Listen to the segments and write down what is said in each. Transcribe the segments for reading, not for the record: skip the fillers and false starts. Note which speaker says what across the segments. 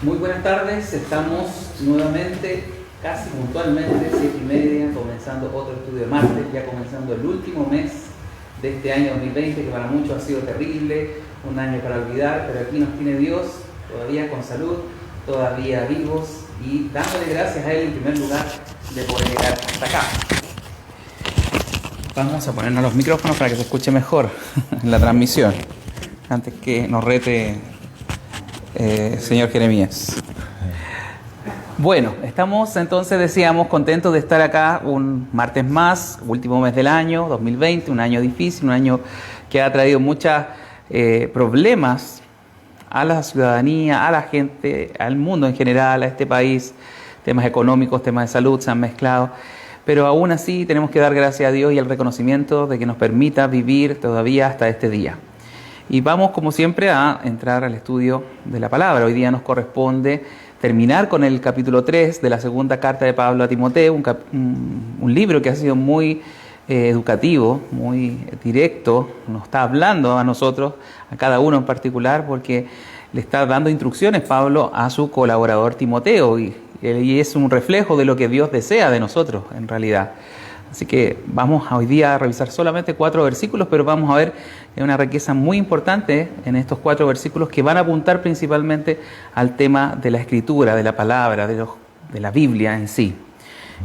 Speaker 1: Muy buenas tardes, estamos nuevamente, casi puntualmente, 7:30, comenzando otro estudio de martes, ya comenzando el último mes de este año 2020, que para muchos ha sido terrible, un año para olvidar, pero aquí nos tiene Dios, todavía con salud, todavía vivos, y dándole gracias a Él en primer lugar de poder llegar hasta acá. Vamos a ponernos los micrófonos para que se escuche mejor en la transmisión, antes que nos rete señor Jeremías. Bueno, estamos entonces, decíamos, contentos de estar acá un martes más, último mes del año 2020, un año difícil, un año que ha traído muchos problemas a la ciudadanía, a la gente, al mundo en general, a este país. Temas económicos, temas de salud se han mezclado, pero aún así tenemos que dar gracias a Dios y el reconocimiento de que nos permita vivir todavía hasta este día. Y vamos, como siempre, a entrar al estudio de la palabra. Hoy día nos corresponde terminar con el capítulo 3 de la segunda carta de Pablo a Timoteo, un libro que ha sido muy educativo, muy directo, nos está hablando a nosotros, a cada uno en particular, porque le está dando instrucciones Pablo a su colaborador Timoteo, y es un reflejo de lo que Dios desea de nosotros en realidad. Así que vamos hoy día a revisar solamente 4 versículos, pero vamos a ver una riqueza muy importante en estos 4 versículos que van a apuntar principalmente al tema de la escritura, de la palabra, de la Biblia en sí.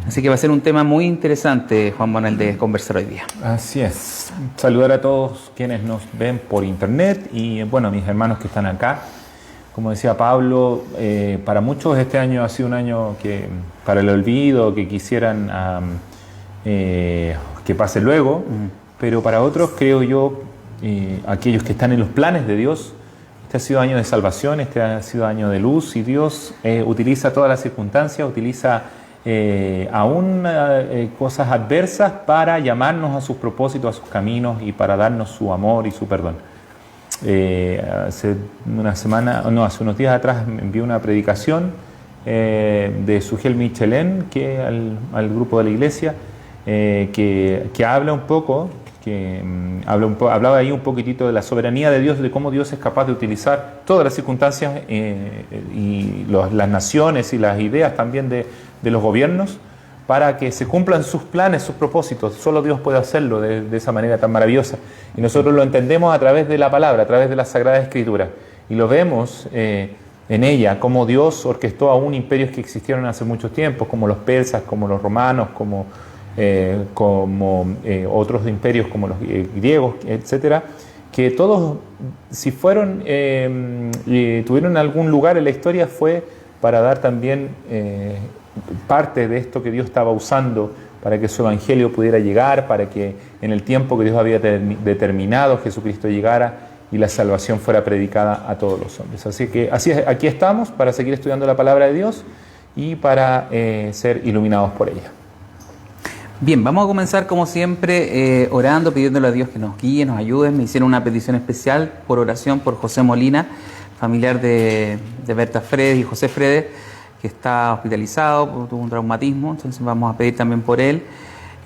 Speaker 1: Así que va a ser un tema muy interesante, Juan Manuel, de conversar hoy día.
Speaker 2: Así es. Saludar a todos quienes nos ven por internet y, bueno, a mis hermanos que están acá. Como decía Pablo, para muchos este año ha sido un año que para el olvido, que quisieran que pase luego, pero para otros, creo yo, aquellos que están en los planes de Dios, este ha sido año de salvación, este ha sido año de luz, y Dios utiliza todas las circunstancias, utiliza aún cosas adversas para llamarnos a sus propósitos, a sus caminos, y para darnos su amor y su perdón. Hace unos días atrás me envió una predicación de Sugel Michelén al grupo de la iglesia, que habla un poco, hablaba ahí un poquitito de la soberanía de Dios, de cómo Dios es capaz de utilizar todas las circunstancias y las naciones y las ideas también de los gobiernos para que se cumplan sus planes, sus propósitos. Solo Dios puede hacerlo de esa manera tan maravillosa. Y nosotros lo entendemos a través de la palabra, a través de la Sagrada Escritura. Y lo vemos en ella, cómo Dios orquestó aún imperios que existieron hace muchos tiempos, como los persas, como los romanos, como otros imperios como los griegos, etcétera, que todos, si fueron tuvieron algún lugar en la historia, fue para dar también parte de esto que Dios estaba usando para que su evangelio pudiera llegar, para que en el tiempo que Dios había determinado Jesucristo llegara y la salvación fuera predicada a todos los hombres. Así que aquí estamos para seguir estudiando la palabra de Dios y para ser iluminados por ella.
Speaker 1: Bien, vamos a comenzar como siempre orando, pidiéndole a Dios que nos guíe, nos ayude. Me hicieron una petición especial por oración por José Molina, familiar de Berta Fredes y José Fredes, que está hospitalizado, tuvo un traumatismo. Entonces vamos a pedir también por él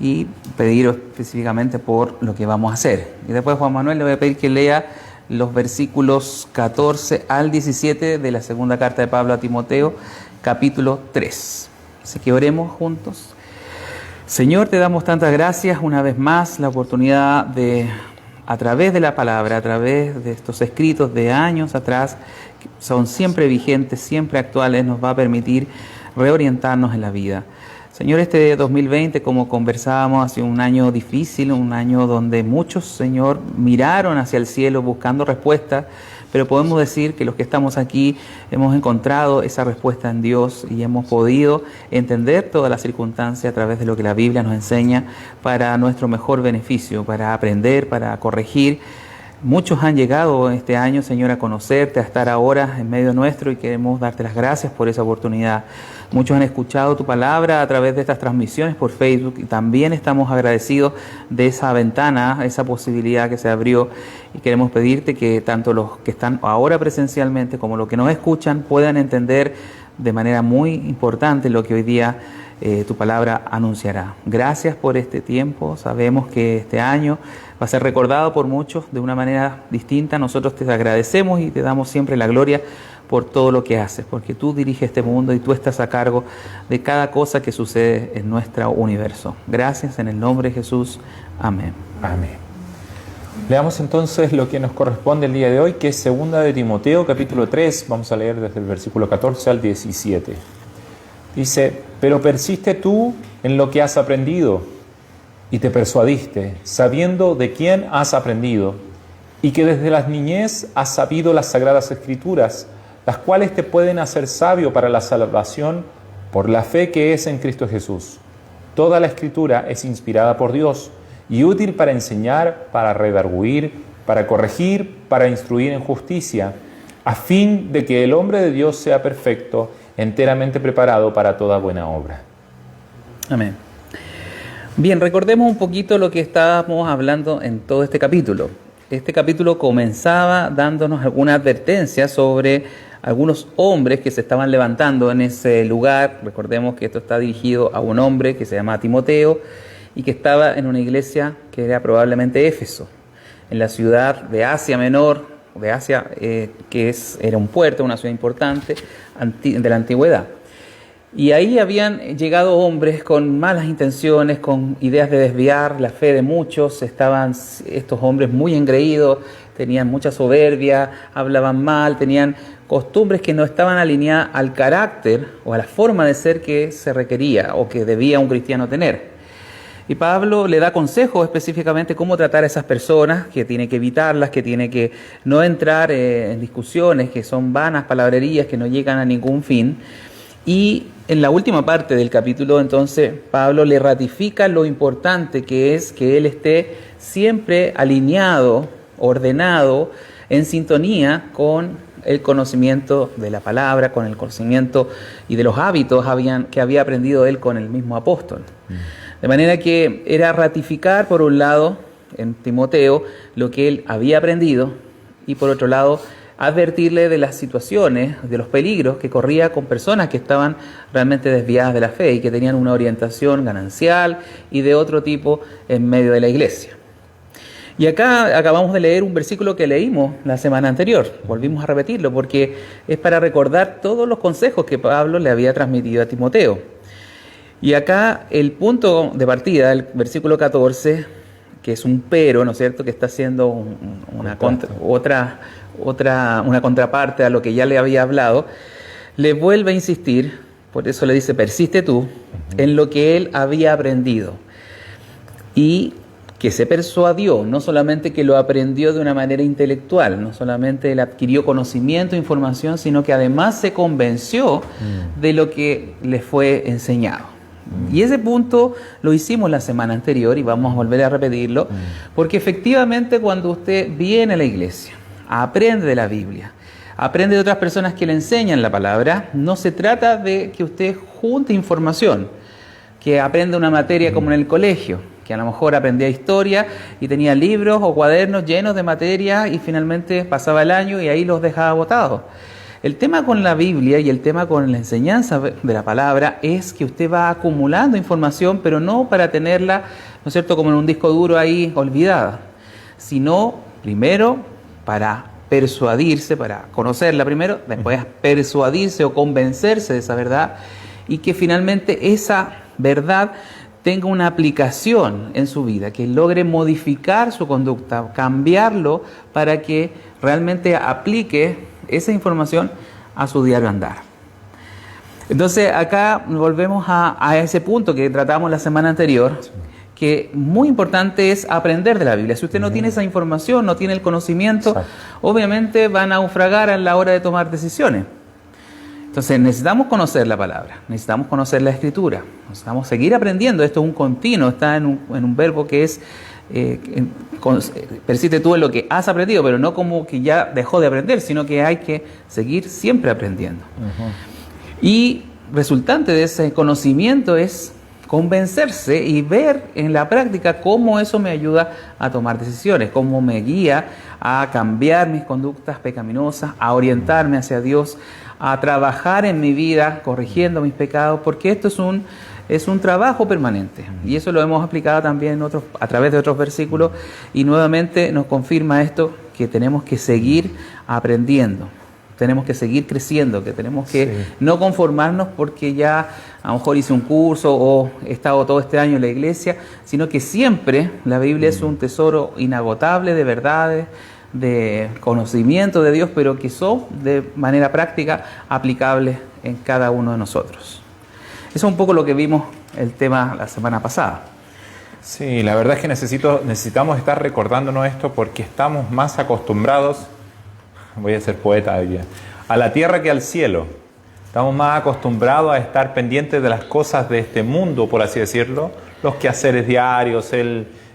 Speaker 1: y pedir específicamente por lo que vamos a hacer. Y después, Juan Manuel, le voy a pedir que lea los versículos 14 al 17 de la segunda carta de Pablo a Timoteo, capítulo 3. Así que oremos juntos. Señor, te damos tantas gracias una vez más, la oportunidad de, a través de la palabra, a través de estos escritos de años atrás, que son siempre vigentes, siempre actuales, nos va a permitir reorientarnos en la vida. Señor, este 2020, como conversábamos, ha sido un año difícil, un año donde muchos, Señor, miraron hacia el cielo buscando respuestas, pero podemos decir que los que estamos aquí hemos encontrado esa respuesta en Dios y hemos podido entender todas las circunstancias a través de lo que la Biblia nos enseña para nuestro mejor beneficio, para aprender, para corregir. Muchos han llegado este año, Señor, a conocerte, a estar ahora en medio nuestro, y queremos darte las gracias por esa oportunidad. Muchos han escuchado tu palabra a través de estas transmisiones por Facebook, y también estamos agradecidos de esa ventana, esa posibilidad que se abrió, y queremos pedirte que tanto los que están ahora presencialmente como los que nos escuchan puedan entender de manera muy importante lo que hoy día tu palabra anunciará. Gracias por este tiempo. Sabemos que este año va a ser recordado por muchos de una manera distinta. Nosotros te agradecemos y te damos siempre la gloria por todo lo que haces, porque tú diriges este mundo y tú estás a cargo de cada cosa que sucede en nuestro universo. Gracias en el nombre de Jesús. Amén.
Speaker 2: Amén. Leamos entonces lo que nos corresponde el día de hoy, que es 2 de Timoteo, capítulo 3. Vamos a leer desde el versículo 14 al 17. Dice: pero persiste tú en lo que has aprendido y te persuadiste, sabiendo de quién has aprendido, y que desde la niñez has sabido las sagradas escrituras, las cuales te pueden hacer sabio para la salvación por la fe que es en Cristo Jesús. Toda la escritura es inspirada por Dios y útil para enseñar, para redarguir, para corregir, para instruir en justicia, a fin de que el hombre de Dios sea perfecto, enteramente preparado para toda buena obra.
Speaker 1: Amén. Bien, recordemos un poquito lo que estábamos hablando en todo este capítulo. Este capítulo comenzaba dándonos alguna advertencia sobre algunos hombres que se estaban levantando en ese lugar. Recordemos que esto está dirigido a un hombre que se llama Timoteo y que estaba en una iglesia que era probablemente Éfeso, en la ciudad de Asia Menor, de Asia, era un puerto, una ciudad importante de la antigüedad. Y ahí habían llegado hombres con malas intenciones, con ideas de desviar la fe de muchos. Estaban estos hombres muy engreídos, tenían mucha soberbia, hablaban mal, tenían costumbres que no estaban alineadas al carácter o a la forma de ser que se requería o que debía un cristiano tener. Y Pablo le da consejos específicamente cómo tratar a esas personas, que tiene que evitarlas, que tiene que no entrar en discusiones que son vanas, palabrerías, que no llegan a ningún fin. Y en la última parte del capítulo, entonces, Pablo le ratifica lo importante que es que él esté siempre alineado, ordenado, en sintonía con el conocimiento de la palabra, con el conocimiento y de los hábitos que había aprendido él con el mismo apóstol. De manera que era ratificar, por un lado, en Timoteo, lo que él había aprendido, y por otro lado, advertirle de las situaciones, de los peligros que corría con personas que estaban realmente desviadas de la fe y que tenían una orientación ganancial y de otro tipo en medio de la iglesia. Y acá acabamos de leer un versículo que leímos la semana anterior, volvimos a repetirlo porque es para recordar todos los consejos que Pablo le había transmitido a Timoteo. Y acá el punto de partida, el versículo 14, que es un pero, ¿no es cierto?, que está haciendo una contraparte a lo que ya le había hablado, le vuelve a insistir, por eso le dice, persiste tú, en lo que él había aprendido. Y que se persuadió, no solamente que lo aprendió de una manera intelectual, no solamente él adquirió conocimiento, información, sino que además se convenció de lo que le fue enseñado. Y ese punto lo hicimos la semana anterior y vamos a volver a repetirlo, porque efectivamente cuando usted viene a la iglesia, aprende de la Biblia, aprende de otras personas que le enseñan la palabra, no se trata de que usted junte información, que aprenda una materia como en el colegio, que a lo mejor aprendía historia y tenía libros o cuadernos llenos de materia y finalmente pasaba el año y ahí los dejaba botados. El tema con la Biblia y el tema con la enseñanza de la palabra es que usted va acumulando información, pero no para tenerla, ¿no es cierto?, como en un disco duro ahí olvidada, sino primero para persuadirse, para conocerla primero, después persuadirse o convencerse de esa verdad y que finalmente esa verdad tenga una aplicación en su vida, que logre modificar su conducta, cambiarlo para que realmente aplique esa información a su diario andar. Entonces acá volvemos a ese punto que tratamos la semana anterior, que muy importante es aprender de la Biblia. Si usted no tiene esa información, no tiene el conocimiento, obviamente va a naufragar a la hora de tomar decisiones. Entonces necesitamos conocer la palabra, necesitamos conocer la Escritura, necesitamos seguir aprendiendo. Esto es un continuo, está en un verbo que es persiste tú en lo que has aprendido, pero no como que ya dejó de aprender, sino que hay que seguir siempre aprendiendo. Y resultante de ese conocimiento es convencerse y ver en la práctica cómo eso me ayuda a tomar decisiones, cómo me guía a cambiar mis conductas pecaminosas, a orientarme hacia Dios, a trabajar en mi vida corrigiendo mis pecados, porque esto es un trabajo permanente. Y eso lo hemos explicado también a través de otros versículos y nuevamente nos confirma esto, que tenemos que seguir aprendiendo. tenemos que seguir creciendo, que tenemos que
Speaker 2: Sí.
Speaker 1: no conformarnos porque ya a lo mejor hice un curso o he estado todo este año en la iglesia, sino que siempre la Biblia es un tesoro inagotable de verdades, de conocimiento de Dios, pero que son de manera práctica aplicables en cada uno de nosotros. Eso es un poco lo que vimos el tema la semana pasada.
Speaker 2: Sí, la verdad es que necesitamos estar recordándonos esto porque estamos más acostumbrados, voy a ser poeta hoy día, a la tierra que al cielo. Estamos más acostumbrados a estar pendientes de las cosas de este mundo, por así decirlo, los quehaceres diarios,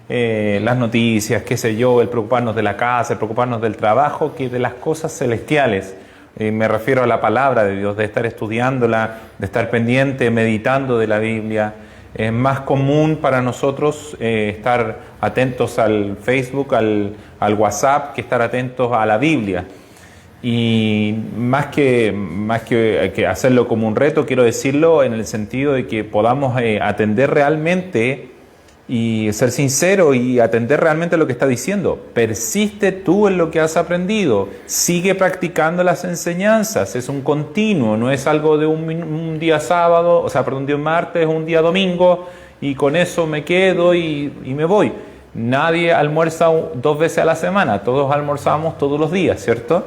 Speaker 2: las noticias, qué sé yo, el preocuparnos de la casa, el preocuparnos del trabajo, que de las cosas celestiales. Me refiero a la palabra de Dios, de estar estudiándola, de estar pendiente, meditando de la Biblia. Es más común para nosotros estar atentos al Facebook, al WhatsApp, que estar atentos a la Biblia. Y más que hacerlo como un reto, quiero decirlo en el sentido de que podamos atender realmente y ser sincero y atender realmente lo que está diciendo. Persiste tú en lo que has aprendido, sigue practicando las enseñanzas, es un continuo, no es algo de un día sábado, un día martes, un día domingo, y con eso me quedo y me voy. Nadie almuerza 2 veces a la semana, todos almorzamos todos los días, ¿cierto?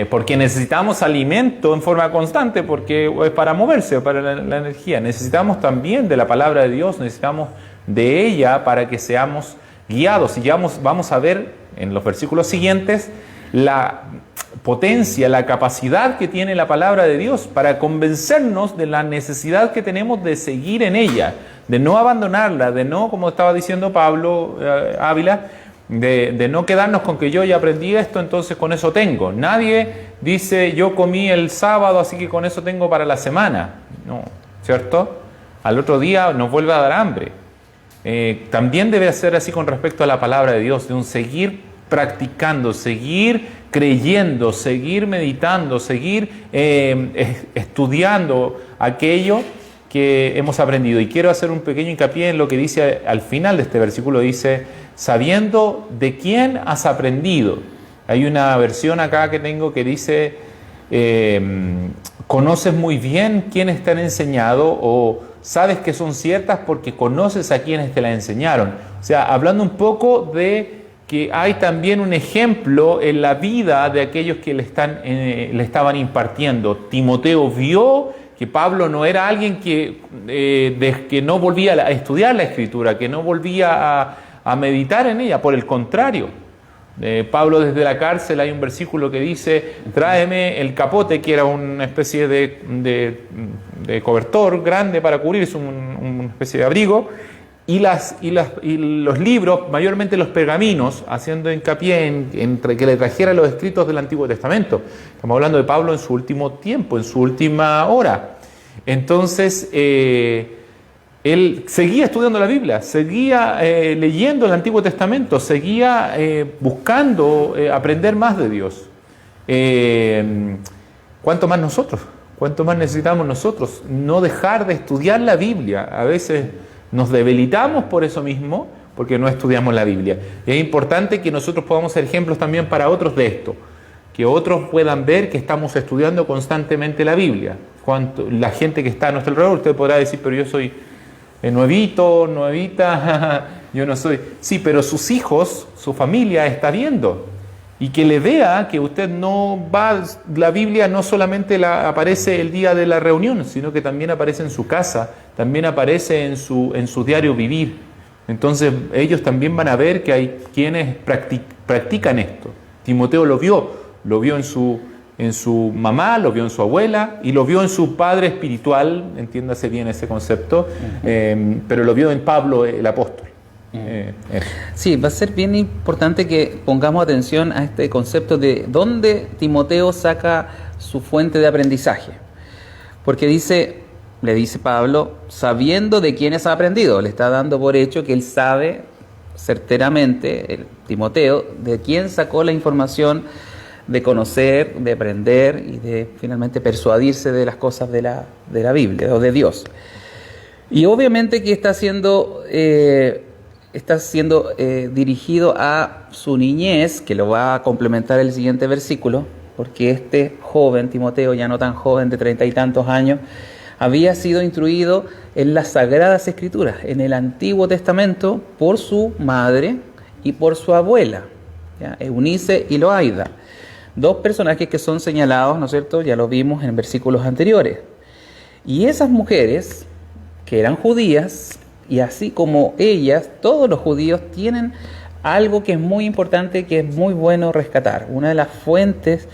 Speaker 2: Porque necesitamos alimento en forma constante, porque es para moverse, para la energía. Necesitamos también de la palabra de Dios, necesitamos de ella para que seamos guiados. Y ya vamos a ver en los versículos siguientes la potencia, la capacidad que tiene la palabra de Dios para convencernos de la necesidad que tenemos de seguir en ella, de no abandonarla, de no, como estaba diciendo Pablo Ávila, de no quedarnos con que yo ya aprendí esto, entonces con eso tengo. Nadie dice yo comí el sábado, así que con eso tengo para la semana. No, ¿cierto? Al otro día nos vuelve a dar hambre. También debe ser así con respecto a la palabra de Dios, de un seguir practicando, seguir creyendo, seguir meditando, seguir estudiando aquello que hemos aprendido. Y quiero hacer un pequeño hincapié en lo que dice al final de este versículo, dice, sabiendo de quién has aprendido. Hay una versión acá que tengo que dice, conoces muy bien quiénes te han enseñado, o sabes que son ciertas porque conoces a quienes te las enseñaron. O sea, hablando un poco de que hay también un ejemplo en la vida de aquellos que le estaban impartiendo. Timoteo vio que Pablo no era alguien que no volvía a estudiar la Escritura, que no volvía a meditar en ella. Por el contrario, Pablo desde la cárcel hay un versículo que dice, tráeme el capote, que era una especie de cobertor grande para cubrirse, una especie de abrigo, y los libros, mayormente los pergaminos, haciendo hincapié en que le trajera los escritos del Antiguo Testamento. Estamos hablando de Pablo en su último tiempo, en su última hora. Entonces, él seguía estudiando la Biblia, seguía leyendo el Antiguo Testamento, seguía buscando aprender más de Dios. ¿Cuánto más nosotros? ¿Cuánto más necesitamos nosotros? No dejar de estudiar la Biblia. A veces nos debilitamos por eso mismo, porque no estudiamos la Biblia. Y es importante que nosotros podamos ser ejemplos también para otros de esto, que otros puedan ver que estamos estudiando constantemente la Biblia. La gente que está a nuestro alrededor, usted podrá decir, pero yo soy nuevita, yo no soy... Sí, pero sus hijos, su familia está viendo. Y que le vea que usted no va... La Biblia no solamente aparece el día de la reunión, sino que también aparece en su casa, también aparece en su diario vivir. Entonces ellos también van a ver que hay quienes practican esto. Timoteo lo vio en su mamá, lo vio en su abuela y lo vio en su padre espiritual, entiéndase bien ese concepto, pero lo vio en Pablo el apóstol.
Speaker 1: Sí, va a ser bien importante que pongamos atención a este concepto de dónde Timoteo saca su fuente de aprendizaje. Porque le dice Pablo, sabiendo de quiénes ha aprendido, le está dando por hecho que él sabe certeramente, Timoteo, de quién sacó la información de conocer, de aprender y de finalmente persuadirse de las cosas de la Biblia o de Dios. Y obviamente que está siendo dirigido a su niñez, que lo va a complementar el siguiente versículo, porque este joven, Timoteo, ya no tan joven, de 30 y tantos años, había sido instruido en las Sagradas Escrituras, en el Antiguo Testamento, por su madre y por su abuela, ¿ya? Eunice y Loaida, dos personajes que son señalados, ¿no es cierto? Ya lo vimos en versículos anteriores. Y esas mujeres, que eran judías, y así como ellas, todos los judíos tienen algo que es muy importante, que es muy bueno rescatar. Una de las fuentes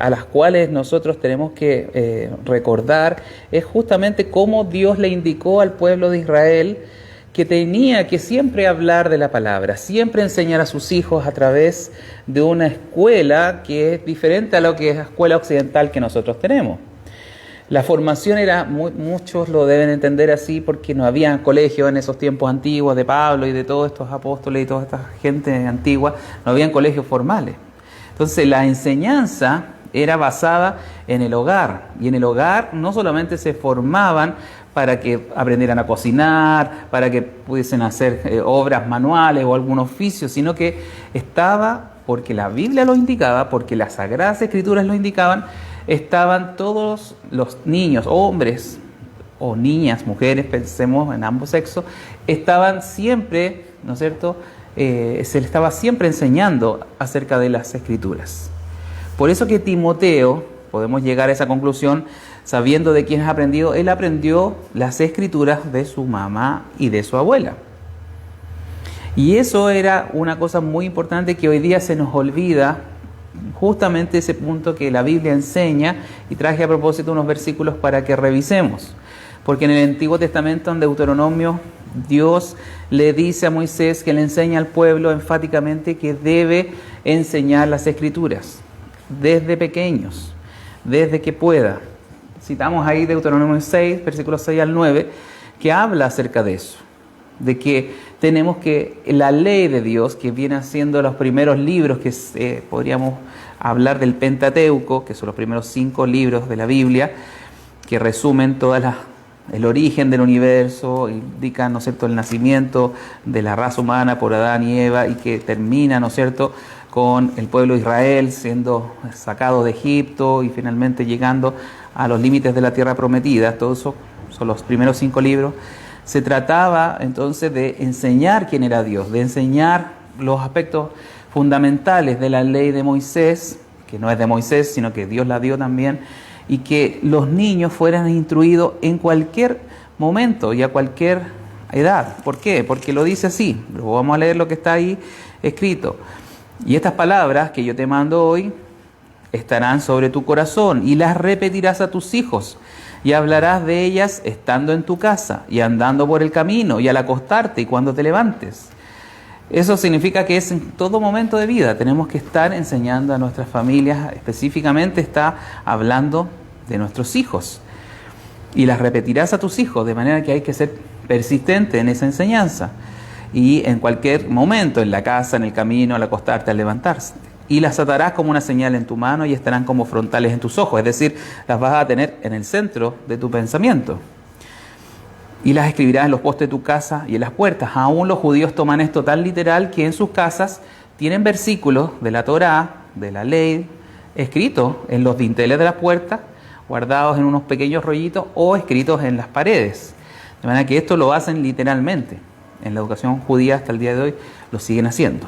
Speaker 1: a las cuales nosotros tenemos que recordar es justamente cómo Dios le indicó al pueblo de Israel que tenía que siempre hablar de la palabra, siempre enseñar a sus hijos a través de una escuela que es diferente a lo que es la escuela occidental que nosotros tenemos. La formación era, muchos lo deben entender así, porque no había colegios en esos tiempos antiguos de Pablo y de todos estos apóstoles y toda esta gente antigua, no habían colegios formales. Entonces la enseñanza era basada en el hogar, y en el hogar no solamente se formaban para que aprendieran a cocinar, para que pudiesen hacer obras manuales o algún oficio, sino que estaba, porque la Biblia lo indicaba, porque las Sagradas Escrituras lo indicaban, estaban todos los niños, hombres o niñas, mujeres, pensemos en ambos sexos, estaban siempre, ¿no es cierto?, se le estaba siempre enseñando acerca de las Escrituras. Por eso que Timoteo, podemos llegar a esa conclusión sabiendo de quién ha aprendido. Él aprendió las Escrituras de su mamá y de su abuela. Y eso era una cosa muy importante que hoy día se nos olvida, justamente ese punto que la Biblia enseña, y traje a propósito unos versículos para que revisemos. Porque en el Antiguo Testamento, en Deuteronomio, Dios le dice a Moisés que le enseña al pueblo enfáticamente que debe enseñar las Escrituras desde pequeños, desde que pueda. Citamos ahí Deuteronomio 6, versículos 6 al 9, que habla acerca de eso, de que tenemos que la ley de Dios, que viene siendo los primeros libros que podríamos hablar del Pentateuco, que son los primeros 5 libros de la Biblia, que resumen el origen del universo, indican, ¿no es cierto?, el nacimiento de la raza humana por Adán y Eva, y que termina, ¿no es cierto?, con el pueblo de Israel siendo sacado de Egipto y finalmente llegando a los límites de la tierra prometida. Todo eso son los primeros 5 libros. Se trataba entonces de enseñar quién era Dios, de enseñar los aspectos fundamentales de la ley de Moisés, que no es de Moisés, sino que Dios la dio también, y que los niños fueran instruidos en cualquier momento y a cualquier edad. ¿Por qué? Porque lo dice así. Vamos a leer lo que está ahí escrito. Y estas palabras que yo te mando hoy estarán sobre tu corazón, y las repetirás a tus hijos, y hablarás de ellas estando en tu casa, y andando por el camino, y al acostarte, y cuando te levantes. Eso significa que es en todo momento de vida. Tenemos que estar enseñando a nuestras familias, específicamente está hablando de nuestros hijos. Y las repetirás a tus hijos, de manera que hay que ser persistente en esa enseñanza. Y en cualquier momento, en la casa, en el camino, al acostarte, al levantarse. Y las atarás como una señal en tu mano, y estarán como frontales en tus ojos. Es decir, las vas a tener en el centro de tu pensamiento. Y las escribirás en los postes de tu casa y en las puertas. Aún los judíos toman esto tan literal que en sus casas tienen versículos de la Torá, de la ley, escritos en los dinteles de las puertas, guardados en unos pequeños rollitos o escritos en las paredes. De manera que esto lo hacen literalmente. En la educación judía hasta el día de hoy lo siguen haciendo.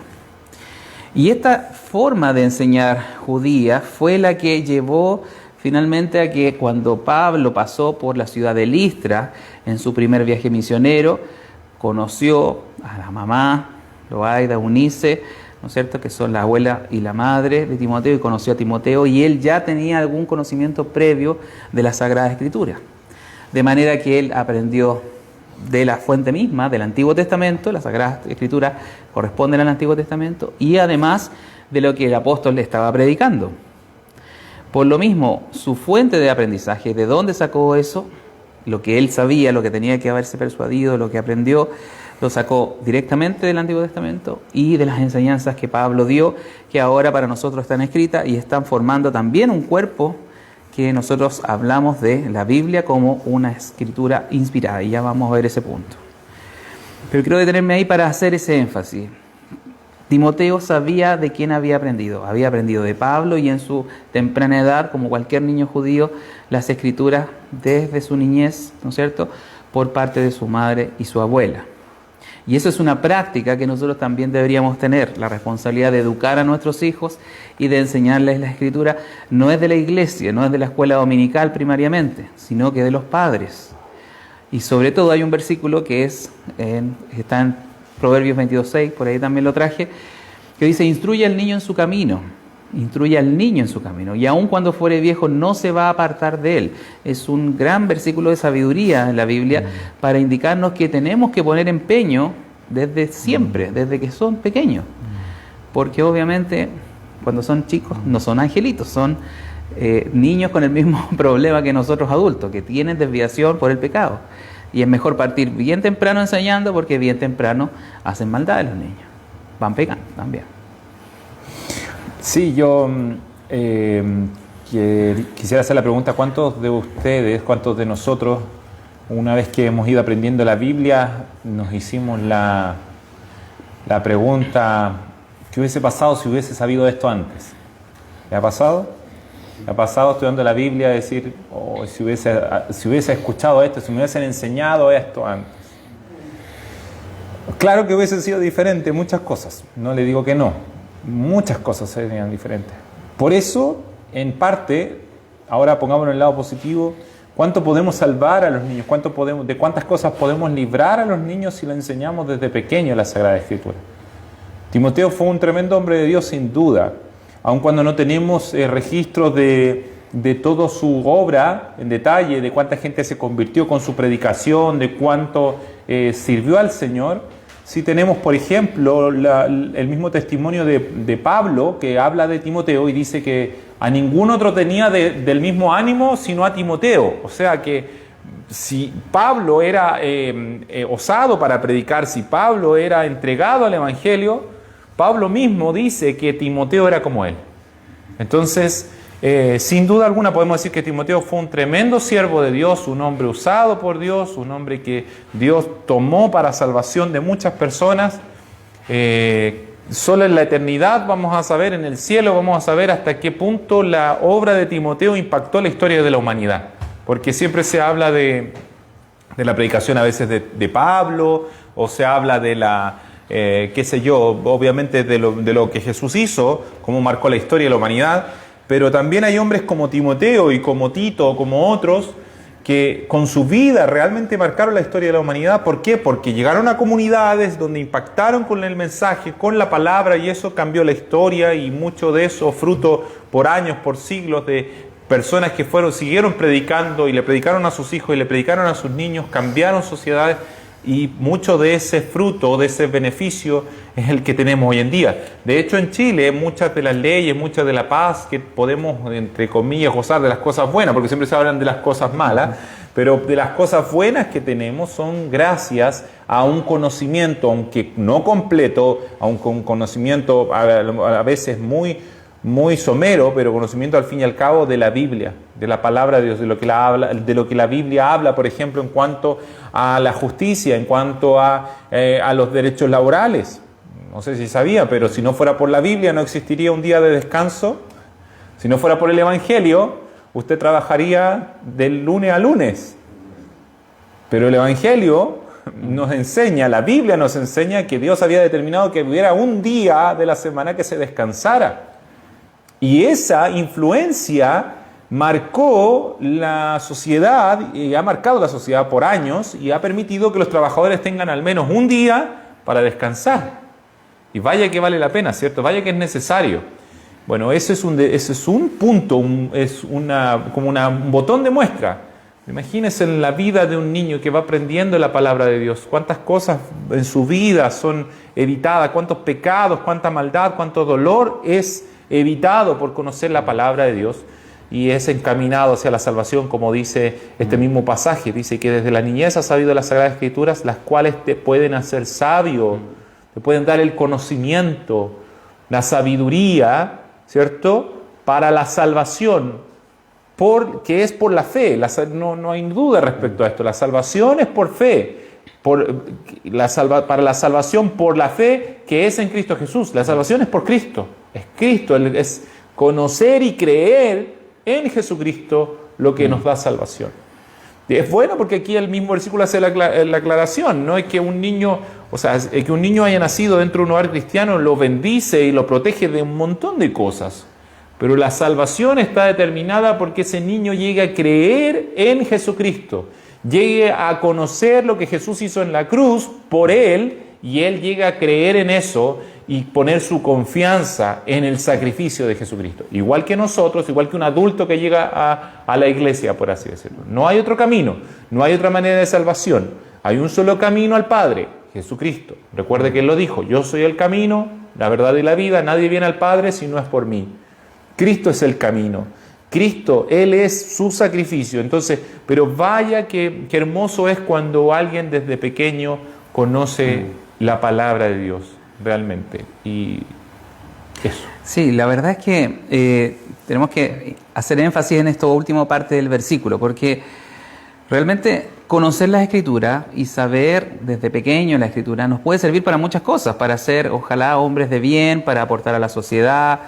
Speaker 1: Y esta forma de enseñar judía fue la que llevó finalmente a que cuando Pablo pasó por la ciudad de Listra en su primer viaje misionero, conoció a la mamá, Loaida, Eunice, ¿no es cierto?, que son la abuela y la madre de Timoteo, y conoció a Timoteo, y él ya tenía algún conocimiento previo de la Sagrada Escritura. De manera que él aprendió de la fuente misma, del Antiguo Testamento. La Sagrada Escritura corresponde al Antiguo Testamento, y además de lo que el apóstol le estaba predicando. Por lo mismo, su fuente de aprendizaje, de dónde sacó eso, lo que él sabía, lo que tenía que haberse persuadido, lo que aprendió, lo sacó directamente del Antiguo Testamento y de las enseñanzas que Pablo dio, que ahora para nosotros están escritas y están formando también un cuerpo que nosotros hablamos de la Biblia como una escritura inspirada, y ya vamos a ver ese punto. Pero quiero detenerme ahí para hacer ese énfasis. Timoteo sabía de quién había aprendido de Pablo y en su temprana edad, como cualquier niño judío, las escrituras desde su niñez, ¿no es cierto?, por parte de su madre y su abuela. Y eso es una práctica que nosotros también deberíamos tener, la responsabilidad de educar a nuestros hijos y de enseñarles la escritura. No es de la iglesia, no es de la escuela dominical primariamente, sino que de los padres. Y sobre todo hay un versículo que está en Proverbios 22:6, por ahí también lo traje, que dice: instruye al niño en su camino, instruye al niño en su camino, y aun cuando fuere viejo no se va a apartar de él. Es un gran versículo de sabiduría en la Biblia para indicarnos que tenemos que poner empeño desde siempre, desde que son pequeños, porque obviamente cuando son chicos no son angelitos, son niños con el mismo problema que nosotros adultos, que tienen desviación por el pecado. Y es mejor partir bien temprano enseñando, porque bien temprano hacen maldad los niños, van pecando también.
Speaker 2: Sí, yo quisiera hacer la pregunta: ¿cuántos de ustedes, cuántos de nosotros, una vez que hemos ido aprendiendo la Biblia, nos hicimos la pregunta: ¿qué hubiese pasado si hubiese sabido esto antes? ¿Le ha pasado? ¿Le ha pasado estudiando la Biblia decir: oh, si hubiese escuchado esto, si me hubiesen enseñado esto antes? Claro que hubiesen sido diferentes muchas cosas, no le digo que no, muchas cosas serían diferentes. Por eso, en parte, ahora pongámonos en el lado positivo, ¿cuánto podemos salvar a los niños? ¿De cuántas cosas podemos librar a los niños si le enseñamos desde pequeño la Sagrada Escritura? Timoteo fue un tremendo hombre de Dios, sin duda. Aun cuando no tenemos registros de toda su obra en detalle, de cuánta gente se convirtió con su predicación, de cuánto sirvió al Señor, sí tenemos, por ejemplo, el mismo testimonio de Pablo, que habla de Timoteo y dice que a ningún otro tenía del mismo ánimo sino a Timoteo. O sea que si Pablo era osado para predicar, si Pablo era entregado al Evangelio, Pablo mismo dice que Timoteo era como él. Entonces, sin duda alguna podemos decir que Timoteo fue un tremendo siervo de Dios, un hombre usado por Dios, un hombre que Dios tomó para salvación de muchas personas. Solo en la eternidad vamos a saber, en el cielo vamos a saber hasta qué punto la obra de Timoteo impactó la historia de la humanidad. Porque siempre se habla de la predicación a veces de Pablo, o se habla de qué sé yo, obviamente de lo que Jesús hizo, cómo marcó la historia de la humanidad, pero también hay hombres como Timoteo y como Tito, como otros, que con su vida realmente marcaron la historia de la humanidad. ¿Por qué? Porque llegaron a comunidades donde impactaron con el mensaje, con la palabra, y eso cambió la historia, y mucho de eso fruto por años, por siglos, de personas que siguieron predicando y le predicaron a sus hijos y le predicaron a sus niños, cambiaron sociedades. Y mucho de ese fruto, de ese beneficio, es el que tenemos hoy en día. De hecho, en Chile, muchas de las leyes, muchas de la paz que podemos, entre comillas, gozar de las cosas buenas, porque siempre se hablan de las cosas malas, pero de las cosas buenas que tenemos son gracias a un conocimiento, aunque no completo, a un conocimiento a veces muy somero, pero conocimiento al fin y al cabo de la Biblia, de la palabra de Dios, de lo que la Biblia habla, por ejemplo, en cuanto a la justicia, en cuanto a los derechos laborales. No sé si sabía, pero si no fuera por la Biblia no existiría un día de descanso. Si no fuera por el Evangelio, usted trabajaría del lunes a lunes. Pero el Evangelio nos enseña, la Biblia nos enseña que Dios había determinado que hubiera un día de la semana que se descansara. Y esa influencia marcó la sociedad, y ha marcado la sociedad por años, y ha permitido que los trabajadores tengan al menos un día para descansar. Y vaya que vale la pena, ¿cierto? Vaya que es necesario. Bueno, ese es un punto, como un botón de muestra. Imagínense en la vida de un niño que va aprendiendo la palabra de Dios. Cuántas cosas en su vida son evitadas, cuántos pecados, cuánta maldad, cuánto dolor es evitado por conocer la palabra de Dios, y es encaminado hacia la salvación, como dice este mismo pasaje. Dice que desde la niñez has sabido las Sagradas Escrituras, las cuales te pueden hacer sabio, te pueden dar el conocimiento, la sabiduría, ¿cierto?, para la salvación, que es por la fe. No hay duda respecto a esto. La salvación es por fe. para la salvación por la fe que es en Cristo Jesús. La salvación es por Cristo. Es Cristo, es conocer y creer en Jesucristo lo que nos da salvación. Y es bueno porque aquí el mismo versículo hace la aclaración. No es que un niño, es que un niño haya nacido dentro de un hogar cristiano, lo bendice y lo protege de un montón de cosas. Pero la salvación está determinada porque ese niño llegue a creer en Jesucristo, llegue a conocer lo que Jesús hizo en la cruz por él, y él llega a creer en eso y poner su confianza en el sacrificio de Jesucristo. Igual que nosotros, igual que un adulto que llega a la iglesia, por así decirlo. No hay otro camino, no hay otra manera de salvación. Hay un solo camino al Padre, Jesucristo. Recuerde que él lo dijo: yo soy el camino, la verdad y la vida, nadie viene al Padre si no es por mí. Cristo es el camino. Cristo, Él es su sacrificio. Entonces, pero vaya que hermoso es cuando alguien desde pequeño conoce la palabra de Dios, realmente. Y eso.
Speaker 1: Sí, la verdad es que tenemos que hacer énfasis en esta última parte del versículo, porque realmente conocer la Escritura y saber desde pequeño la Escritura nos puede servir para muchas cosas, para ser, ojalá, hombres de bien, para aportar a la sociedad,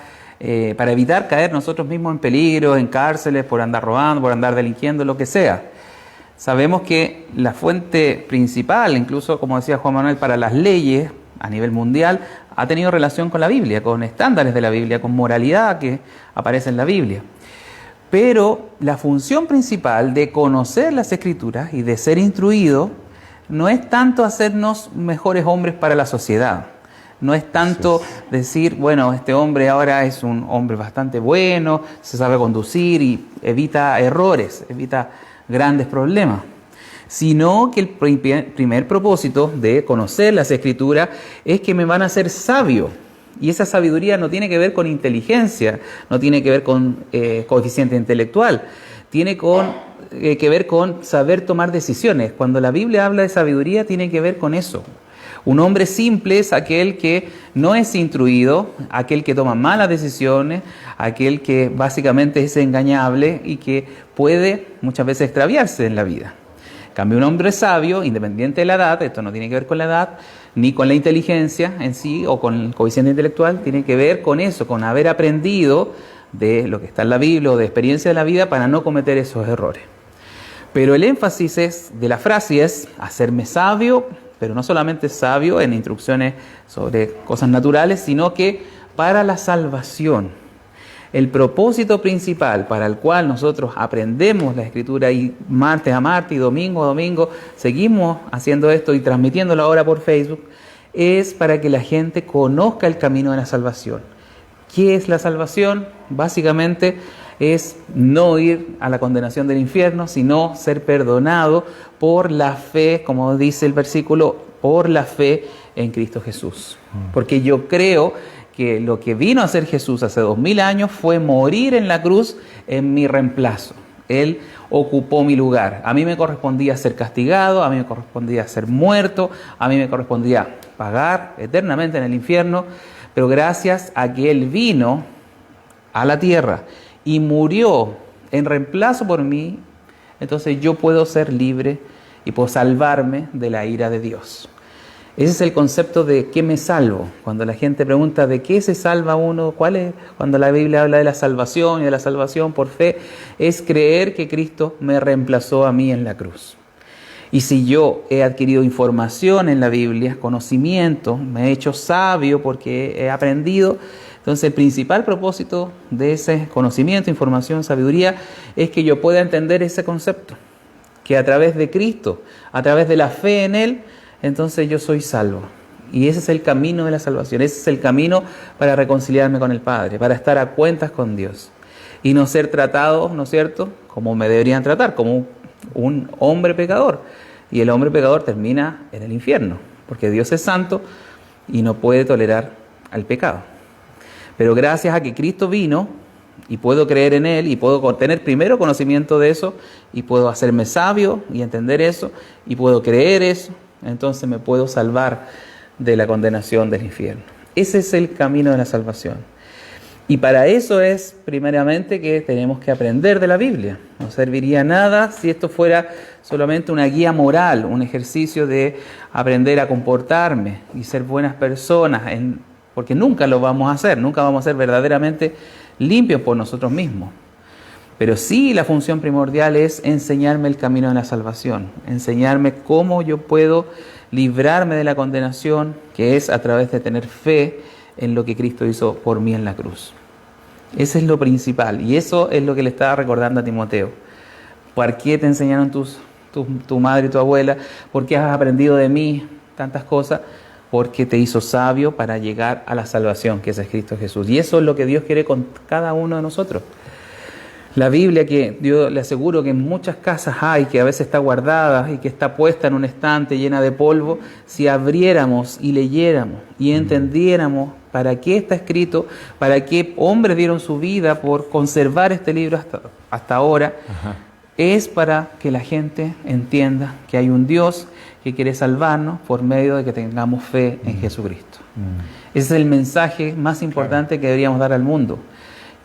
Speaker 1: para evitar caer nosotros mismos en peligro, en cárceles, por andar robando, por andar delinquiendo, lo que sea. Sabemos que la fuente principal, incluso como decía Juan Manuel, para las leyes a nivel mundial, ha tenido relación con la Biblia, con estándares de la Biblia, con moralidad que aparece en la Biblia. Pero la función principal de conocer las Escrituras y de ser instruido no es tanto hacernos mejores hombres para la sociedad. No es tanto decir, bueno, este hombre ahora es un hombre bastante bueno, se sabe conducir y evita errores, evita grandes problemas. Sino que el primer propósito de conocer las Escrituras es que me van a hacer sabio. Y esa sabiduría no tiene que ver con inteligencia, no tiene que ver con coeficiente intelectual, tiene que ver con saber tomar decisiones. Cuando la Biblia habla de sabiduría, tiene que ver con eso. Un hombre simple es aquel que no es instruido, aquel que toma malas decisiones, aquel que básicamente es engañable y que puede muchas veces extraviarse en la vida. En cambio, un hombre sabio, independiente de la edad, esto no tiene que ver con la edad, ni con la inteligencia en sí o con el coeficiente intelectual, tiene que ver con eso, con haber aprendido de lo que está en la Biblia o de experiencia de la vida para no cometer esos errores. Pero el énfasis de la frase es hacerme sabio, pero no solamente sabio en instrucciones sobre cosas naturales, sino que para la salvación. El propósito principal para el cual nosotros aprendemos la Escritura y martes a martes y domingo a domingo seguimos haciendo esto y transmitiéndolo ahora por Facebook, es para que la gente conozca el camino de la salvación. ¿Qué es la salvación? Básicamente es no ir a la condenación del infierno, sino ser perdonado por la fe, como dice el versículo, por la fe en Cristo Jesús. Porque yo creo que lo que vino a hacer Jesús hace 2000 años fue morir en la cruz en mi reemplazo. Él ocupó mi lugar. A mí me correspondía ser castigado, a mí me correspondía ser muerto, a mí me correspondía pagar eternamente en el infierno, pero gracias a que Él vino a la tierra y murió en reemplazo por mí, entonces yo puedo ser libre y puedo salvarme de la ira de Dios. Ese es el concepto de ¿qué me salvo? Cuando la gente pregunta ¿de qué se salva uno? ¿Cuál es? Cuando la Biblia habla de la salvación y de la salvación por fe, es creer que Cristo me reemplazó a mí en la cruz. Y si yo he adquirido información en la Biblia, conocimiento, me he hecho sabio porque he aprendido, entonces el principal propósito de ese conocimiento, información, sabiduría, es que yo pueda entender ese concepto, que a través de Cristo, a través de la fe en Él, entonces yo soy salvo. Y ese es el camino de la salvación, ese es el camino para reconciliarme con el Padre, para estar a cuentas con Dios. Y no ser tratado, ¿no es cierto?, como me deberían tratar, como un hombre pecador. Y el hombre pecador termina en el infierno, porque Dios es santo y no puede tolerar al pecado. Pero gracias a que Cristo vino y puedo creer en Él y puedo tener primero conocimiento de eso y puedo hacerme sabio y entender eso y puedo creer eso, entonces me puedo salvar de la condenación del infierno. Ese es el camino de la salvación. Y para eso es primeramente que tenemos que aprender de la Biblia. No serviría nada si esto fuera solamente una guía moral, un ejercicio de aprender a comportarme y ser buenas personas, porque nunca lo vamos a hacer, nunca vamos a ser verdaderamente limpios por nosotros mismos. Pero sí, la función primordial es enseñarme el camino de la salvación, enseñarme cómo yo puedo librarme de la condenación, que es a través de tener fe en lo que Cristo hizo por mí en la cruz. Ese es lo principal, y eso es lo que le estaba recordando a Timoteo. ¿Por qué te enseñaron tu madre y tu abuela? ¿Por qué has aprendido de mí tantas cosas? Porque te hizo sabio para llegar a la salvación, que es Cristo Jesús. Y eso es lo que Dios quiere con cada uno de nosotros. La Biblia, que yo le aseguro que en muchas casas hay, que a veces está guardada y que está puesta en un estante llena de polvo, si abriéramos y leyéramos y entendiéramos para qué está escrito, para qué hombres dieron su vida por conservar este libro hasta ahora, es para que la gente entienda que hay un Dios que quiere salvarnos por medio de que tengamos fe en Jesucristo. Ese es el mensaje más importante que deberíamos dar al mundo.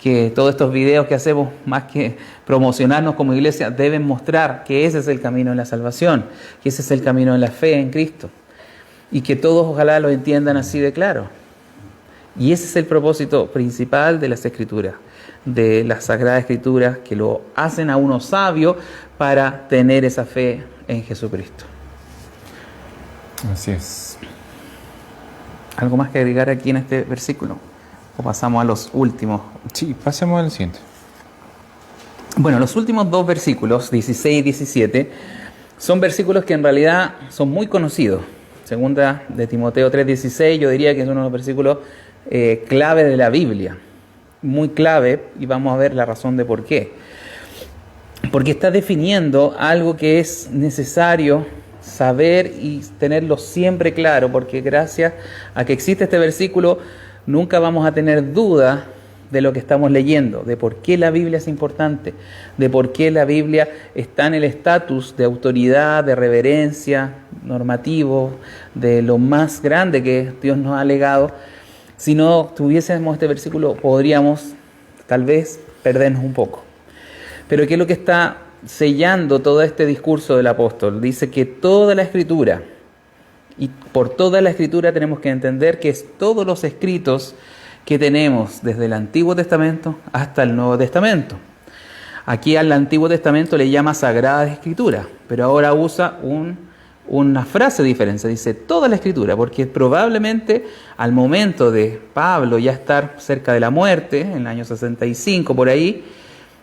Speaker 1: Que todos estos videos que hacemos, más que promocionarnos como iglesia, deben mostrar que ese es el camino de la salvación, que ese es el camino de la fe en Cristo. Y que todos ojalá lo entiendan así de claro. Y ese es el propósito principal de las Escrituras, de las Sagradas Escrituras, que lo hacen a uno sabio para tener esa fe en Jesucristo.
Speaker 2: Así es.
Speaker 1: ¿Algo más que agregar aquí en este versículo? ¿O pasamos a los últimos?
Speaker 2: Sí, pasemos al siguiente.
Speaker 1: Bueno, los últimos dos versículos, 16 y 17, son versículos que en realidad son muy conocidos. Segunda de Timoteo 3:16, yo diría que es uno de los versículos clave de la Biblia. Muy clave, y vamos a ver la razón de por qué. Porque está definiendo algo que es necesario saber y tenerlo siempre claro, porque gracias a que existe este versículo, nunca vamos a tener duda de lo que estamos leyendo, de por qué la Biblia es importante, de por qué la Biblia está en el estatus de autoridad, de reverencia, normativo, de lo más grande que Dios nos ha legado. Si no tuviésemos este versículo, podríamos tal vez perdernos un poco. Pero ¿qué es lo que está sellando todo este discurso del apóstol? Dice que toda la Escritura, y por toda la Escritura tenemos que entender que es todos los escritos que tenemos desde el Antiguo Testamento hasta el Nuevo Testamento. Aquí al Antiguo Testamento le llama Sagrada Escritura, pero ahora usa una frase diferente, dice toda la Escritura, porque probablemente al momento de Pablo ya estar cerca de la muerte, en el año 65 por ahí,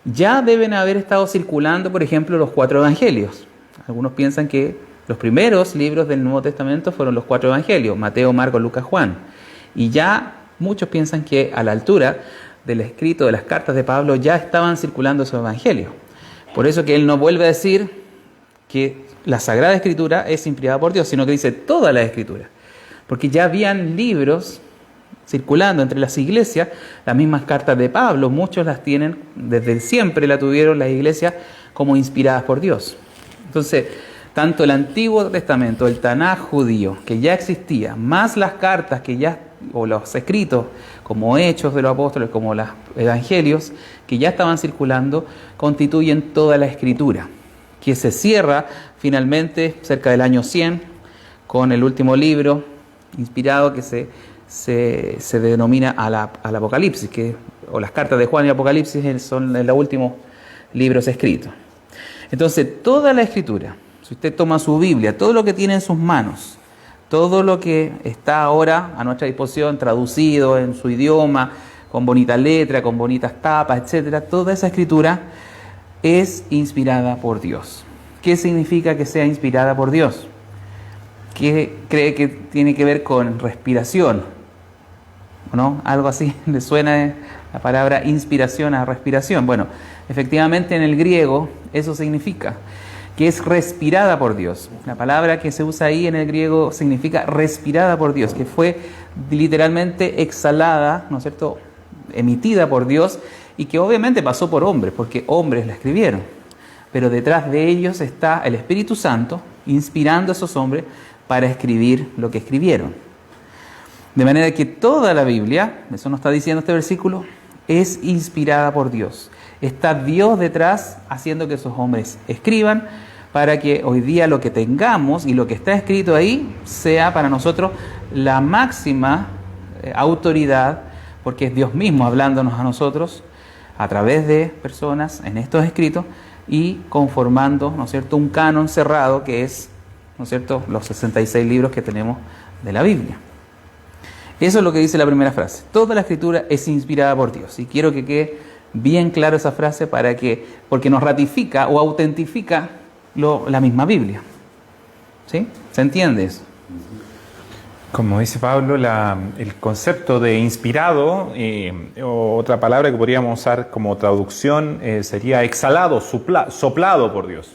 Speaker 1: ya deben haber estado circulando, por ejemplo, los 4 evangelios. Algunos piensan que los primeros libros del Nuevo Testamento fueron los 4 evangelios, Mateo, Marcos, Lucas, Juan. Y ya muchos piensan que a la altura del escrito de las cartas de Pablo ya estaban circulando esos evangelios. Por eso que él no vuelve a decir que la Sagrada Escritura es inspirada por Dios, sino que dice toda la Escritura. Porque ya habían libros circulando entre las iglesias, las mismas cartas de Pablo, muchos las tienen, desde siempre la tuvieron las iglesias como inspiradas por Dios. Entonces, tanto el Antiguo Testamento, el Tanaj judío, que ya existía, más las cartas que ya, o los escritos, como Hechos de los Apóstoles, como los Evangelios, que ya estaban circulando, constituyen toda la Escritura, que se cierra finalmente cerca del año 100, con el último libro inspirado que se denomina al Apocalipsis, o las cartas de Juan y Apocalipsis son los últimos libros escritos. Entonces, toda la Escritura, si usted toma su Biblia, todo lo que tiene en sus manos, todo lo que está ahora a nuestra disposición, traducido en su idioma, con bonita letra, con bonitas tapas, etcétera, toda esa Escritura es inspirada por Dios. ¿Qué significa que sea inspirada por Dios? ¿Qué cree que tiene que ver con respiración? ¿No? Algo así le suena la palabra inspiración a respiración. Bueno, efectivamente en el griego eso significa que es respirada por Dios. La palabra que se usa ahí en el griego significa respirada por Dios, que fue literalmente exhalada, ¿no es cierto?, emitida por Dios, y que obviamente pasó por hombres, porque hombres la escribieron. Pero detrás de ellos está el Espíritu Santo inspirando a esos hombres para escribir lo que escribieron. De manera que toda la Biblia, eso nos está diciendo este versículo, es inspirada por Dios. Está Dios detrás haciendo que esos hombres escriban para que hoy día lo que tengamos y lo que está escrito ahí sea para nosotros la máxima autoridad, porque es Dios mismo hablándonos a nosotros a través de personas en estos escritos y conformando, ¿no es cierto?, un canon cerrado que es, ¿no es cierto?, los 66 libros que tenemos de la Biblia. Eso es lo que dice la primera frase. Toda la escritura es inspirada por Dios. Y quiero que quede bien claro esa frase porque nos ratifica o autentifica la misma Biblia. ¿Sí? ¿Se entiende eso?
Speaker 2: Como dice Pablo, el concepto de inspirado, o otra palabra que podríamos usar como traducción, sería exhalado, soplado por Dios.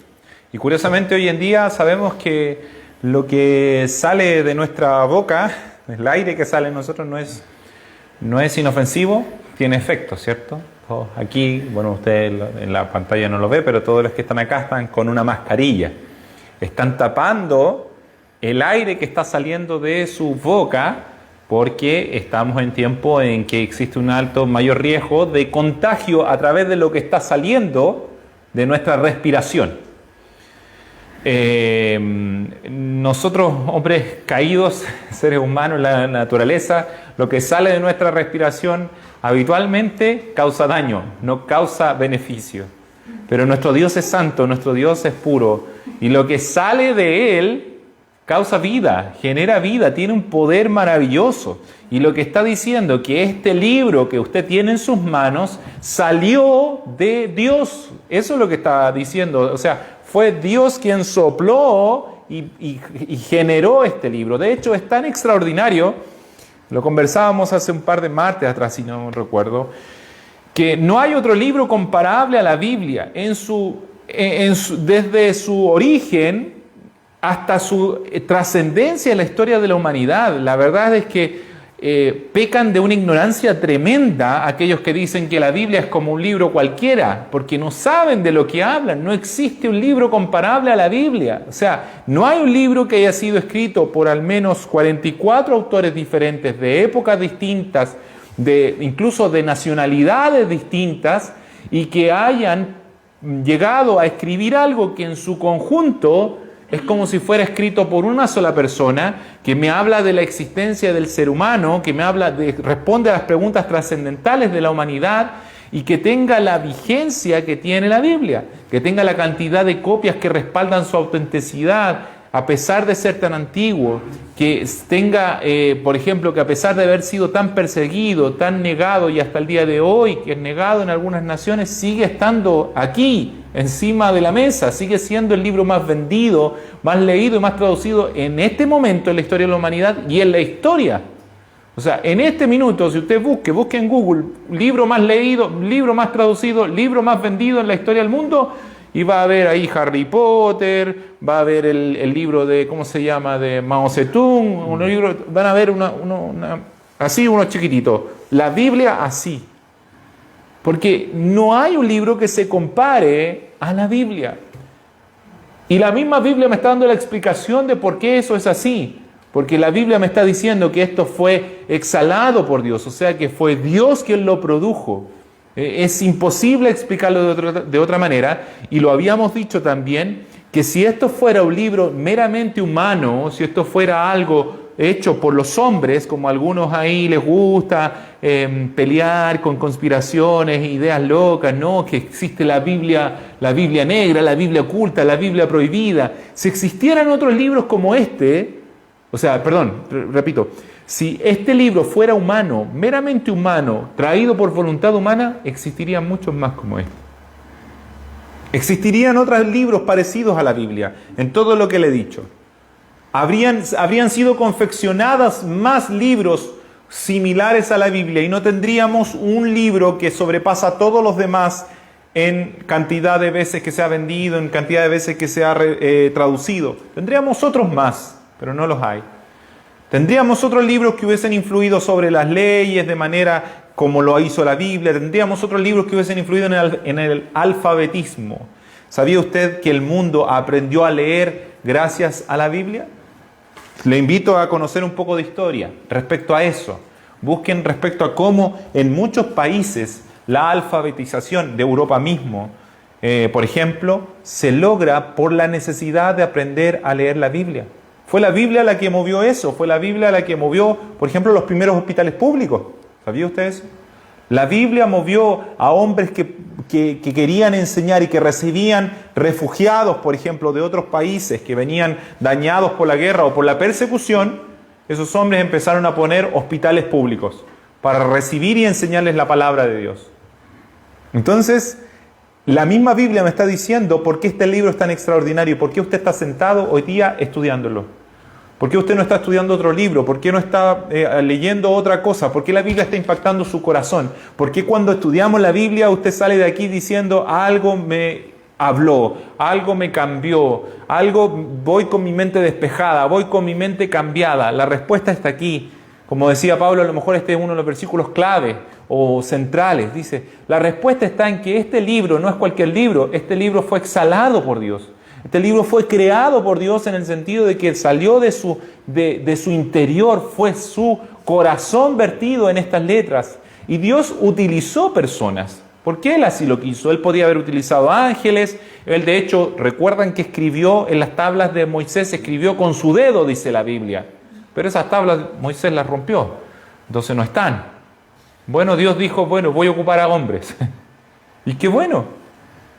Speaker 2: Y curiosamente hoy en día sabemos que lo que sale de nuestra boca, el aire que sale de nosotros no es inofensivo, tiene efecto, ¿cierto? Aquí, bueno, usted en la pantalla no lo ve, pero todos los que están acá están con una mascarilla. Están tapando el aire que está saliendo de su boca porque estamos en tiempo en que existe un mayor riesgo de contagio a través de lo que está saliendo de nuestra respiración. Nosotros, hombres caídos, seres humanos, la naturaleza, lo que sale de nuestra respiración habitualmente causa daño, no causa beneficio. Pero nuestro Dios es santo, nuestro Dios es puro, y lo que sale de Él causa vida, genera vida, tiene un poder maravilloso. Y lo que está diciendo que este libro que usted tiene en sus manos salió de Dios. Eso es lo que está diciendo. O sea, fue Dios quien sopló y generó este libro. De hecho, es tan extraordinario, lo conversábamos hace un par de martes atrás, si no recuerdo, que no hay otro libro comparable a la Biblia desde su origen hasta su trascendencia en la historia de la humanidad. La verdad es que pecan de una ignorancia tremenda aquellos que dicen que la Biblia es como un libro cualquiera, porque no saben de lo que hablan. No existe un libro comparable a la Biblia. O sea, no hay un libro que haya sido escrito por al menos 44 autores diferentes, de épocas distintas, incluso de nacionalidades distintas, y que hayan llegado a escribir algo que en su conjunto es como si fuera escrito por una sola persona, que me habla de la existencia del ser humano, que responde a las preguntas trascendentales de la humanidad, y que tenga la vigencia que tiene la Biblia, que tenga la cantidad de copias que respaldan su autenticidad, a pesar de ser tan antiguo, que tenga, por ejemplo, que a pesar de haber sido tan perseguido, tan negado, y hasta el día de hoy, que es negado en algunas naciones, sigue estando aquí, encima de la mesa, sigue siendo el libro más vendido, más leído y más traducido en este momento en la historia de la humanidad y en la historia. O sea, en este minuto, si usted busque en Google, libro más leído, libro más traducido, libro más vendido en la historia del mundo, y va a ver ahí Harry Potter, va a ver el libro de, ¿cómo se llama?, de Mao Zedong, unos libros, van a ver así, uno chiquitito. La Biblia así. Porque no hay un libro que se compare a la Biblia. Y la misma Biblia me está dando la explicación de por qué eso es así. Porque la Biblia me está diciendo que esto fue exhalado por Dios, o sea que fue Dios quien lo produjo. Es imposible explicarlo de otra manera, y lo habíamos dicho también, que si esto fuera un libro meramente humano, si esto fuera algo hecho por los hombres, como a algunos ahí les gusta pelear con conspiraciones, ideas locas, ¿no? Que existe la Biblia negra, la Biblia oculta, la Biblia prohibida. Si existieran otros libros como este, repito, si este libro fuera humano, meramente humano, traído por voluntad humana, existirían muchos más como este. Existirían otros libros parecidos a la Biblia, en todo lo que le he dicho. Habrían sido confeccionados más libros similares a la Biblia y no tendríamos un libro que sobrepasa a todos los demás en cantidad de veces que se ha vendido, en cantidad de veces que se ha traducido. Tendríamos otros más, pero no los hay. Tendríamos otros libros que hubiesen influido sobre las leyes de manera como lo hizo la Biblia. Tendríamos otros libros que hubiesen influido en el alfabetismo. ¿Sabía usted que el mundo aprendió a leer gracias a la Biblia? Le invito a conocer un poco de historia respecto a eso. Busquen respecto a cómo en muchos países La alfabetización de Europa mismo, por ejemplo, se logra por la necesidad de aprender a leer la Biblia. Fue la Biblia la que movió eso, fue la Biblia la que movió, por ejemplo, los primeros hospitales públicos. ¿Sabía usted eso? La Biblia movió a hombres que querían enseñar y que recibían refugiados, por ejemplo, de otros países que venían dañados por la guerra o por la persecución. Esos hombres empezaron a poner hospitales públicos para recibir y enseñarles la palabra de Dios. Entonces, la misma Biblia me está diciendo por qué este libro es tan extraordinario, por qué usted está sentado hoy día estudiándolo. ¿Por qué usted no está estudiando otro libro? ¿Por qué no está leyendo otra cosa? ¿Por qué la Biblia está impactando su corazón? ¿Por qué cuando estudiamos la Biblia usted sale de aquí diciendo algo me habló, algo me cambió, algo voy con mi mente despejada, voy con mi mente cambiada? La respuesta está aquí. Como decía Pablo, a lo mejor este es uno de los versículos clave o centrales. Dice, la respuesta está en que este libro no es cualquier libro, este libro fue exhalado por Dios. Este libro fue creado por Dios en el sentido de que salió de su interior, fue su corazón vertido en estas letras. Y Dios utilizó personas, porque Él así lo quiso. Él podía haber utilizado ángeles. Él, de hecho, recuerdan que escribió en las tablas de Moisés, escribió con su dedo, dice la Biblia. Pero esas tablas Moisés las rompió, entonces no están. Bueno, Dios dijo, bueno, voy a ocupar a hombres. Y qué bueno,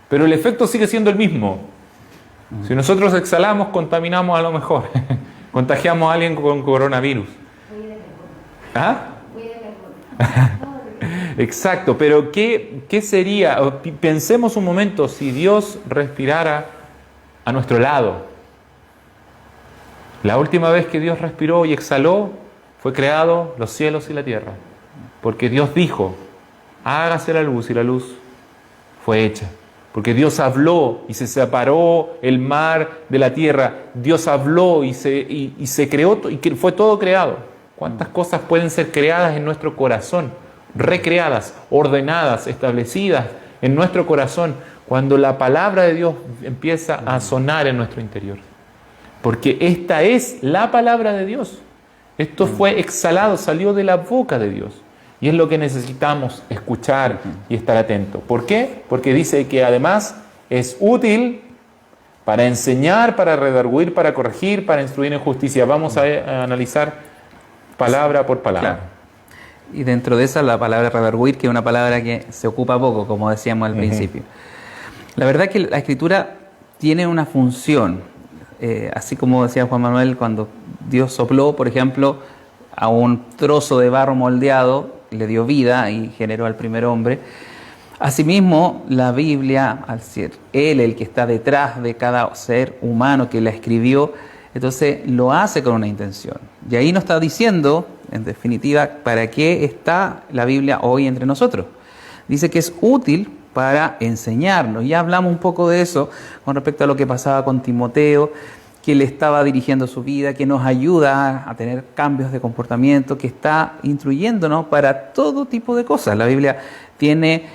Speaker 2: pero el efecto sigue siendo el mismo. Si nosotros exhalamos, contaminamos a lo mejor. Contagiamos a alguien con coronavirus. ¿Ah? Exacto, pero ¿qué sería? Pensemos un momento si Dios respirara a nuestro lado. La última vez que Dios respiró y exhaló fue creado los cielos y la tierra. Porque Dios dijo, hágase la luz, y la luz fue hecha. Porque Dios habló y se separó el mar de la tierra. Dios habló y se creó y fue todo creado. ¿Cuántas cosas pueden ser creadas en nuestro corazón? Recreadas, ordenadas, establecidas en nuestro corazón cuando la palabra de Dios empieza a sonar en nuestro interior. Porque esta es la palabra de Dios. Esto fue exhalado, salió de la boca de Dios. Y es lo que necesitamos escuchar y estar atentos. ¿Por qué? Porque dice que además es útil para enseñar, para redarguir, para corregir, para instruir en justicia. Vamos a analizar palabra por palabra.
Speaker 1: Claro. Y dentro de esa la palabra redarguir, que es una palabra que se ocupa poco, como decíamos al principio. La verdad es que la Escritura tiene una función. Así como decía Juan Manuel, cuando Dios sopló, por ejemplo, a un trozo de barro moldeado, le dio vida y generó al primer hombre. Asimismo, la Biblia, al ser Él el que está detrás de cada ser humano que la escribió, entonces lo hace con una intención. Y ahí nos está diciendo, en definitiva, para qué está la Biblia hoy entre nosotros. Dice que es útil para enseñarnos. Ya hablamos un poco de eso con respecto a lo que pasaba con Timoteo, que le estaba dirigiendo su vida, que nos ayuda a tener cambios de comportamiento, que está instruyéndonos para todo tipo de cosas. La Biblia tiene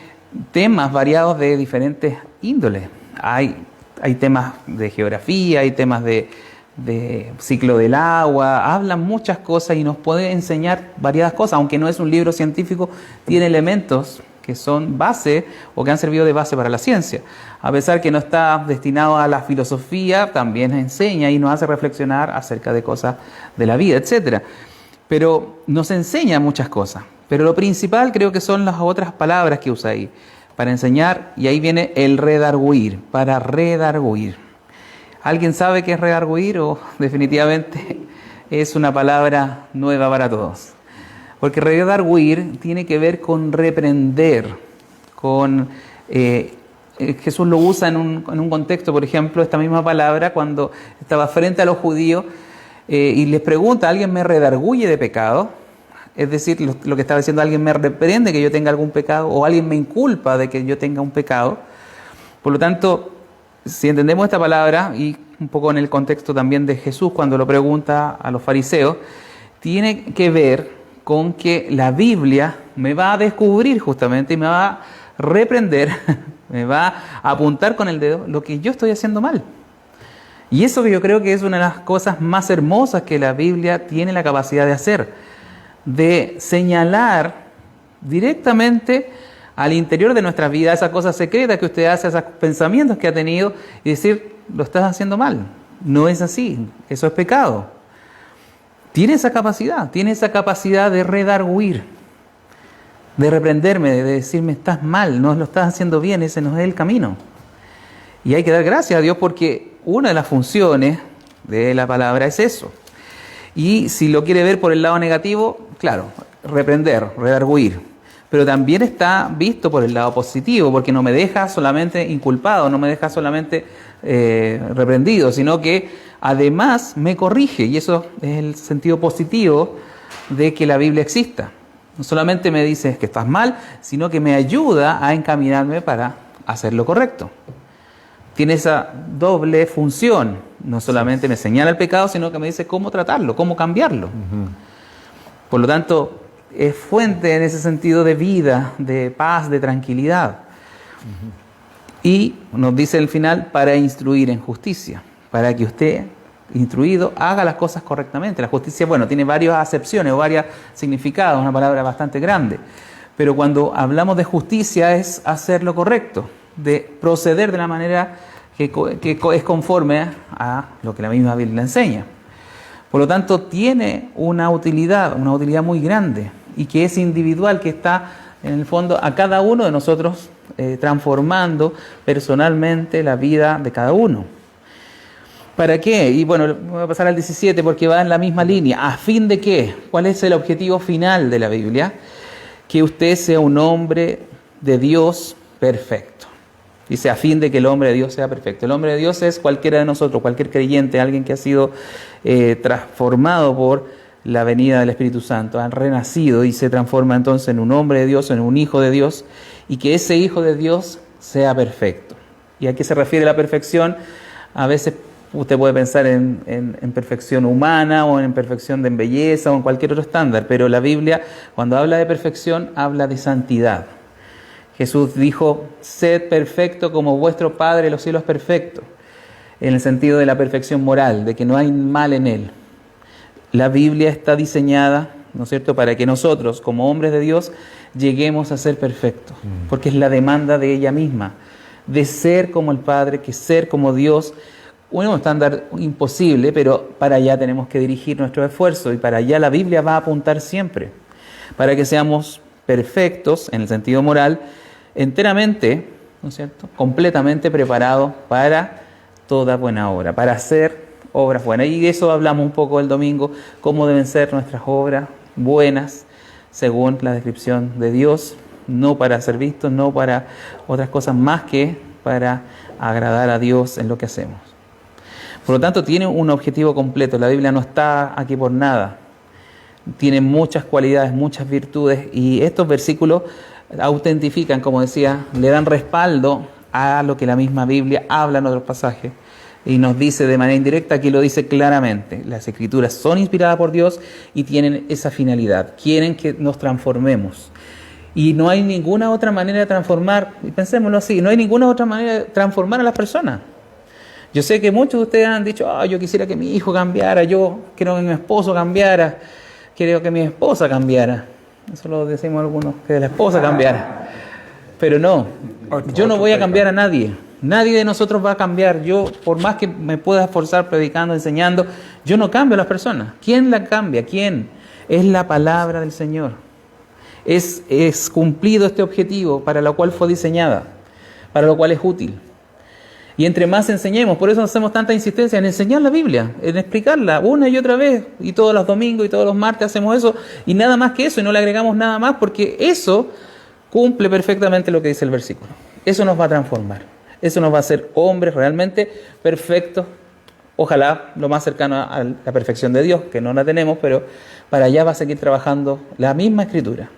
Speaker 1: temas variados de diferentes índoles. Hay temas de geografía, hay temas de ciclo del agua, hablan muchas cosas y nos puede enseñar variadas cosas. Aunque no es un libro científico, tiene elementos que son base o que han servido de base para la ciencia. A pesar que no está destinado a la filosofía, también enseña y nos hace reflexionar acerca de cosas de la vida, etc. Pero nos enseña muchas cosas. Pero lo principal creo que son las otras palabras que usa ahí para enseñar, y ahí viene el redarguir, para redarguir. ¿Alguien sabe qué es redarguir o definitivamente es una palabra nueva para todos? Porque redarguir tiene que ver con reprender, con Jesús lo usa en un contexto, por ejemplo, esta misma palabra cuando estaba frente a los judíos y les pregunta, ¿alguien me redarguye de pecado? Es decir, lo que estaba diciendo, alguien me reprende que yo tenga algún pecado o alguien me inculpa de que yo tenga un pecado. Por lo tanto, si entendemos esta palabra y un poco en el contexto también de Jesús cuando lo pregunta a los fariseos, tiene que ver con que la Biblia me va a descubrir justamente y me va a reprender, me va a apuntar con el dedo lo que yo estoy haciendo mal. Y eso que yo creo que es una de las cosas más hermosas que la Biblia tiene la capacidad de hacer, de señalar directamente al interior de nuestra vida, esas cosas secretas que usted hace, esos pensamientos que ha tenido, y decir, lo estás haciendo mal. No es así, eso es pecado. Tiene esa capacidad de redarguir, de reprenderme, de decirme, estás mal, no lo estás haciendo bien, ese no es el camino. Y hay que dar gracias a Dios porque una de las funciones de la palabra es eso. Y si lo quiere ver por el lado negativo, claro, reprender, redarguir. Pero también está visto por el lado positivo, porque no me deja solamente inculpado, no me deja solamente reprendido, sino que además me corrige. Y eso es el sentido positivo de que la Biblia exista. No solamente me dice que estás mal, sino que me ayuda a encaminarme para hacer lo correcto. Tiene esa doble función. No solamente me señala el pecado, sino que me dice cómo tratarlo, cómo cambiarlo. Por lo tanto, es fuente en ese sentido de vida, de paz, de tranquilidad. Y nos dice al final, para instruir en justicia, para que usted, instruido, haga las cosas correctamente. La justicia, bueno, tiene varias acepciones o varios significados, una palabra bastante grande. Pero cuando hablamos de justicia es hacer lo correcto, de proceder de la manera que es conforme a lo que la misma Biblia enseña. Por lo tanto, tiene una utilidad muy grande y que es individual, que está en el fondo a cada uno de nosotros transformando personalmente la vida de cada uno. ¿Para qué? Y bueno, voy a pasar al 17 porque va en la misma línea. ¿A fin de qué? ¿Cuál es el objetivo final de la Biblia? Que usted sea un hombre de Dios perfecto. Dice, a fin de que el hombre de Dios sea perfecto. El hombre de Dios es cualquiera de nosotros, cualquier creyente, alguien que ha sido transformado por la venida del Espíritu Santo, ha renacido y se transforma entonces en un hombre de Dios, en un hijo de Dios, y que ese hijo de Dios sea perfecto. ¿Y a qué se refiere la perfección? A veces usted puede pensar en perfección humana o en perfección de belleza o en cualquier otro estándar, pero la Biblia, cuando habla de perfección, habla de santidad. Jesús dijo, sed perfecto como vuestro Padre de los cielos es perfecto, en el sentido de la perfección moral, de que no hay mal en él. La Biblia está diseñada, ¿no es cierto?, para que nosotros, como hombres de Dios, lleguemos a ser perfectos, porque es la demanda de ella misma, de ser como el Padre, que ser como Dios. Un estándar imposible, pero para allá tenemos que dirigir nuestro esfuerzo y para allá la Biblia va a apuntar siempre, para que seamos perfectos en el sentido moral, enteramente, ¿no es cierto?, completamente preparados para toda buena obra, para hacer obras buenas. Y de eso hablamos un poco el domingo, cómo deben ser nuestras obras buenas, según la descripción de Dios, no para ser vistos, no para otras cosas más que para agradar a Dios en lo que hacemos. Por lo tanto, tiene un objetivo completo. La Biblia no está aquí por nada. Tiene muchas cualidades, muchas virtudes, y estos versículos autentifican, como decía, le dan respaldo a lo que la misma Biblia habla en otros pasajes y nos dice de manera indirecta, aquí lo dice claramente. Las Escrituras son inspiradas por Dios y tienen esa finalidad. Quieren que nos transformemos. Y no hay ninguna otra manera de transformar, y pensémoslo así, no hay ninguna otra manera de transformar a las personas. Yo sé que muchos de ustedes han dicho, yo quisiera que mi hijo cambiara, yo quiero que mi esposo cambiara, quiero que mi esposa cambiara. Eso lo decimos algunos, que la esposa cambiara. Pero no, yo no voy a cambiar a nadie. Nadie de nosotros va a cambiar. Yo, por más que me pueda esforzar predicando, enseñando, yo no cambio a las personas. ¿Quién la cambia? ¿Quién? Es la palabra del Señor. Es cumplido este objetivo para lo cual fue diseñada, para lo cual es útil. Y entre más enseñemos, por eso hacemos tanta insistencia en enseñar la Biblia, en explicarla una y otra vez, y todos los domingos y todos los martes hacemos eso, y nada más que eso, y no le agregamos nada más, porque eso cumple perfectamente lo que dice el versículo. Eso nos va a transformar, eso nos va a hacer hombres realmente perfectos, ojalá lo más cercano a la perfección de Dios, que no la tenemos, pero para allá va a seguir trabajando la misma Escritura.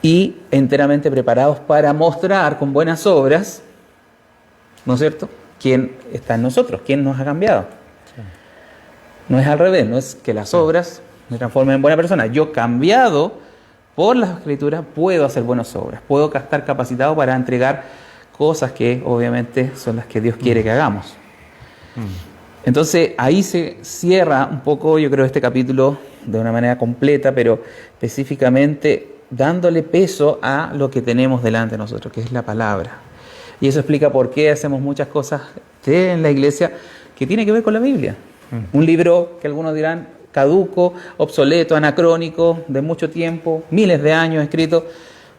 Speaker 1: Y enteramente preparados para mostrar con buenas obras, ¿no es cierto?, quién está en nosotros, quién nos ha cambiado. Sí. No es al revés, no es que las obras me transformen en buena persona. Yo, cambiado por las Escrituras, puedo hacer buenas obras, puedo estar capacitado para entregar cosas que obviamente son las que Dios quiere que hagamos. Entonces ahí se cierra un poco, yo creo, este capítulo de una manera completa, pero específicamente dándole peso a lo que tenemos delante de nosotros, que es la palabra. Y eso explica por qué hacemos muchas cosas en la iglesia que tiene que ver con la Biblia. Un libro que algunos dirán caduco, obsoleto, anacrónico, de mucho tiempo, miles de años escrito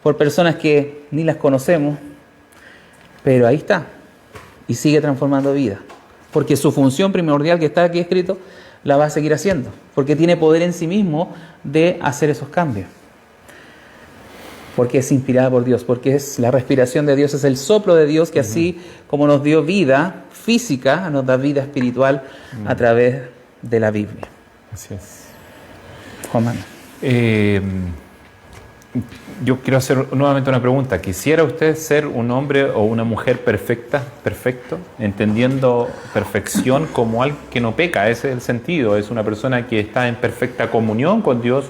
Speaker 1: por personas que ni las conocemos, pero ahí está y sigue transformando vida, porque su función primordial que está aquí escrito la va a seguir haciendo, porque tiene poder en sí mismo de hacer esos cambios, porque es inspirada por Dios, porque es la respiración de Dios, es el soplo de Dios que así como nos dio vida física, nos da vida espiritual a través de la Biblia.
Speaker 2: Así es.
Speaker 1: Juan Manuel.
Speaker 2: Yo quiero hacer nuevamente una pregunta. ¿Quisiera usted ser un hombre o una mujer perfecto, entendiendo perfección como algo que no peca? Ese es el sentido. Es una persona que está en perfecta comunión con Dios,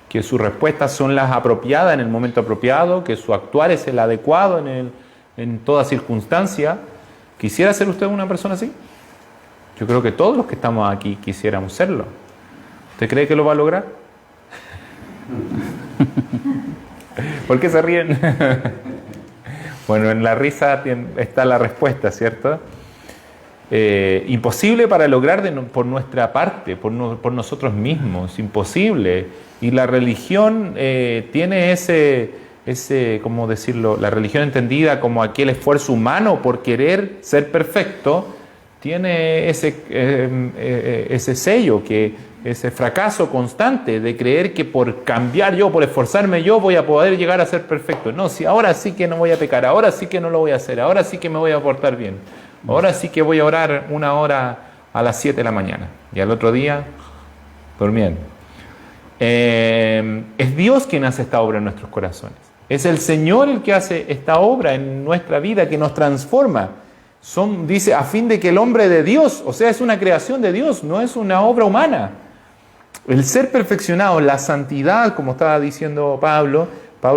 Speaker 2: que sus respuestas son las apropiadas en el momento apropiado, que su actuar es el adecuado en toda circunstancia. ¿Quisiera ser usted una persona así? Yo creo que todos los que estamos aquí quisiéramos serlo. ¿Usted cree que lo va a lograr? ¿Por qué se ríen? Bueno, en la risa está la respuesta, ¿cierto? Imposible para lograr por nuestra parte, por nosotros mismos, imposible. Y la religión tiene ese, ¿cómo decirlo? La religión entendida como aquel esfuerzo humano por querer ser perfecto, tiene ese sello, ese fracaso constante de creer que por cambiar yo, por esforzarme yo, voy a poder llegar a ser perfecto. No, si ahora sí que no voy a pecar, ahora sí que no lo voy a hacer, ahora sí que me voy a portar bien, ahora sí que voy a orar 1 hora a las 7 de la mañana y al otro día durmiendo. Es Dios quien hace esta obra en nuestros corazones. Es el Señor el que hace esta obra en nuestra vida, que nos transforma. Dice, a fin de que el hombre de Dios, o sea, es una creación de Dios, no es una obra humana. El ser perfeccionado, la santidad, como estaba diciendo Pablo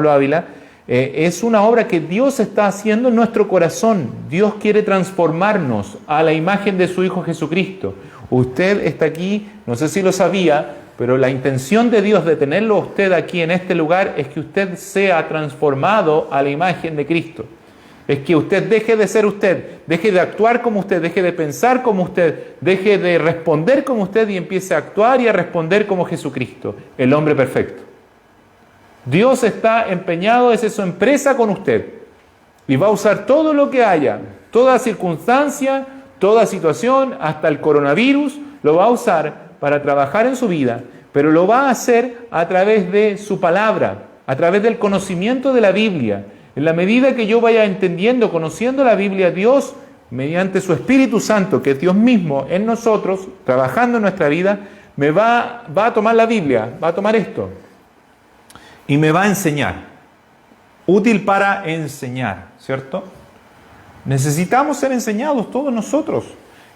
Speaker 2: Ávila, es una obra que Dios está haciendo en nuestro corazón. Dios quiere transformarnos a la imagen de su Hijo Jesucristo. Usted está aquí, no sé si lo sabía, pero la intención de Dios de tenerlo a usted aquí en este lugar es que usted sea transformado a la imagen de Cristo. Es que usted deje de ser usted, deje de actuar como usted, deje de pensar como usted, deje de responder como usted y empiece a actuar y a responder como Jesucristo, el hombre perfecto. Dios está empeñado, esa es su empresa con usted y va a usar todo lo que haya, toda circunstancia, toda situación, hasta el coronavirus, lo va a usar para trabajar en su vida, pero lo va a hacer a través de su palabra, a través del conocimiento de la Biblia. En la medida que yo vaya entendiendo, conociendo la Biblia, Dios, mediante su Espíritu Santo, que es Dios mismo en nosotros, trabajando en nuestra vida, me va a tomar la Biblia, va a tomar esto y me va a enseñar. Útil para enseñar, ¿cierto? Necesitamos ser enseñados todos nosotros.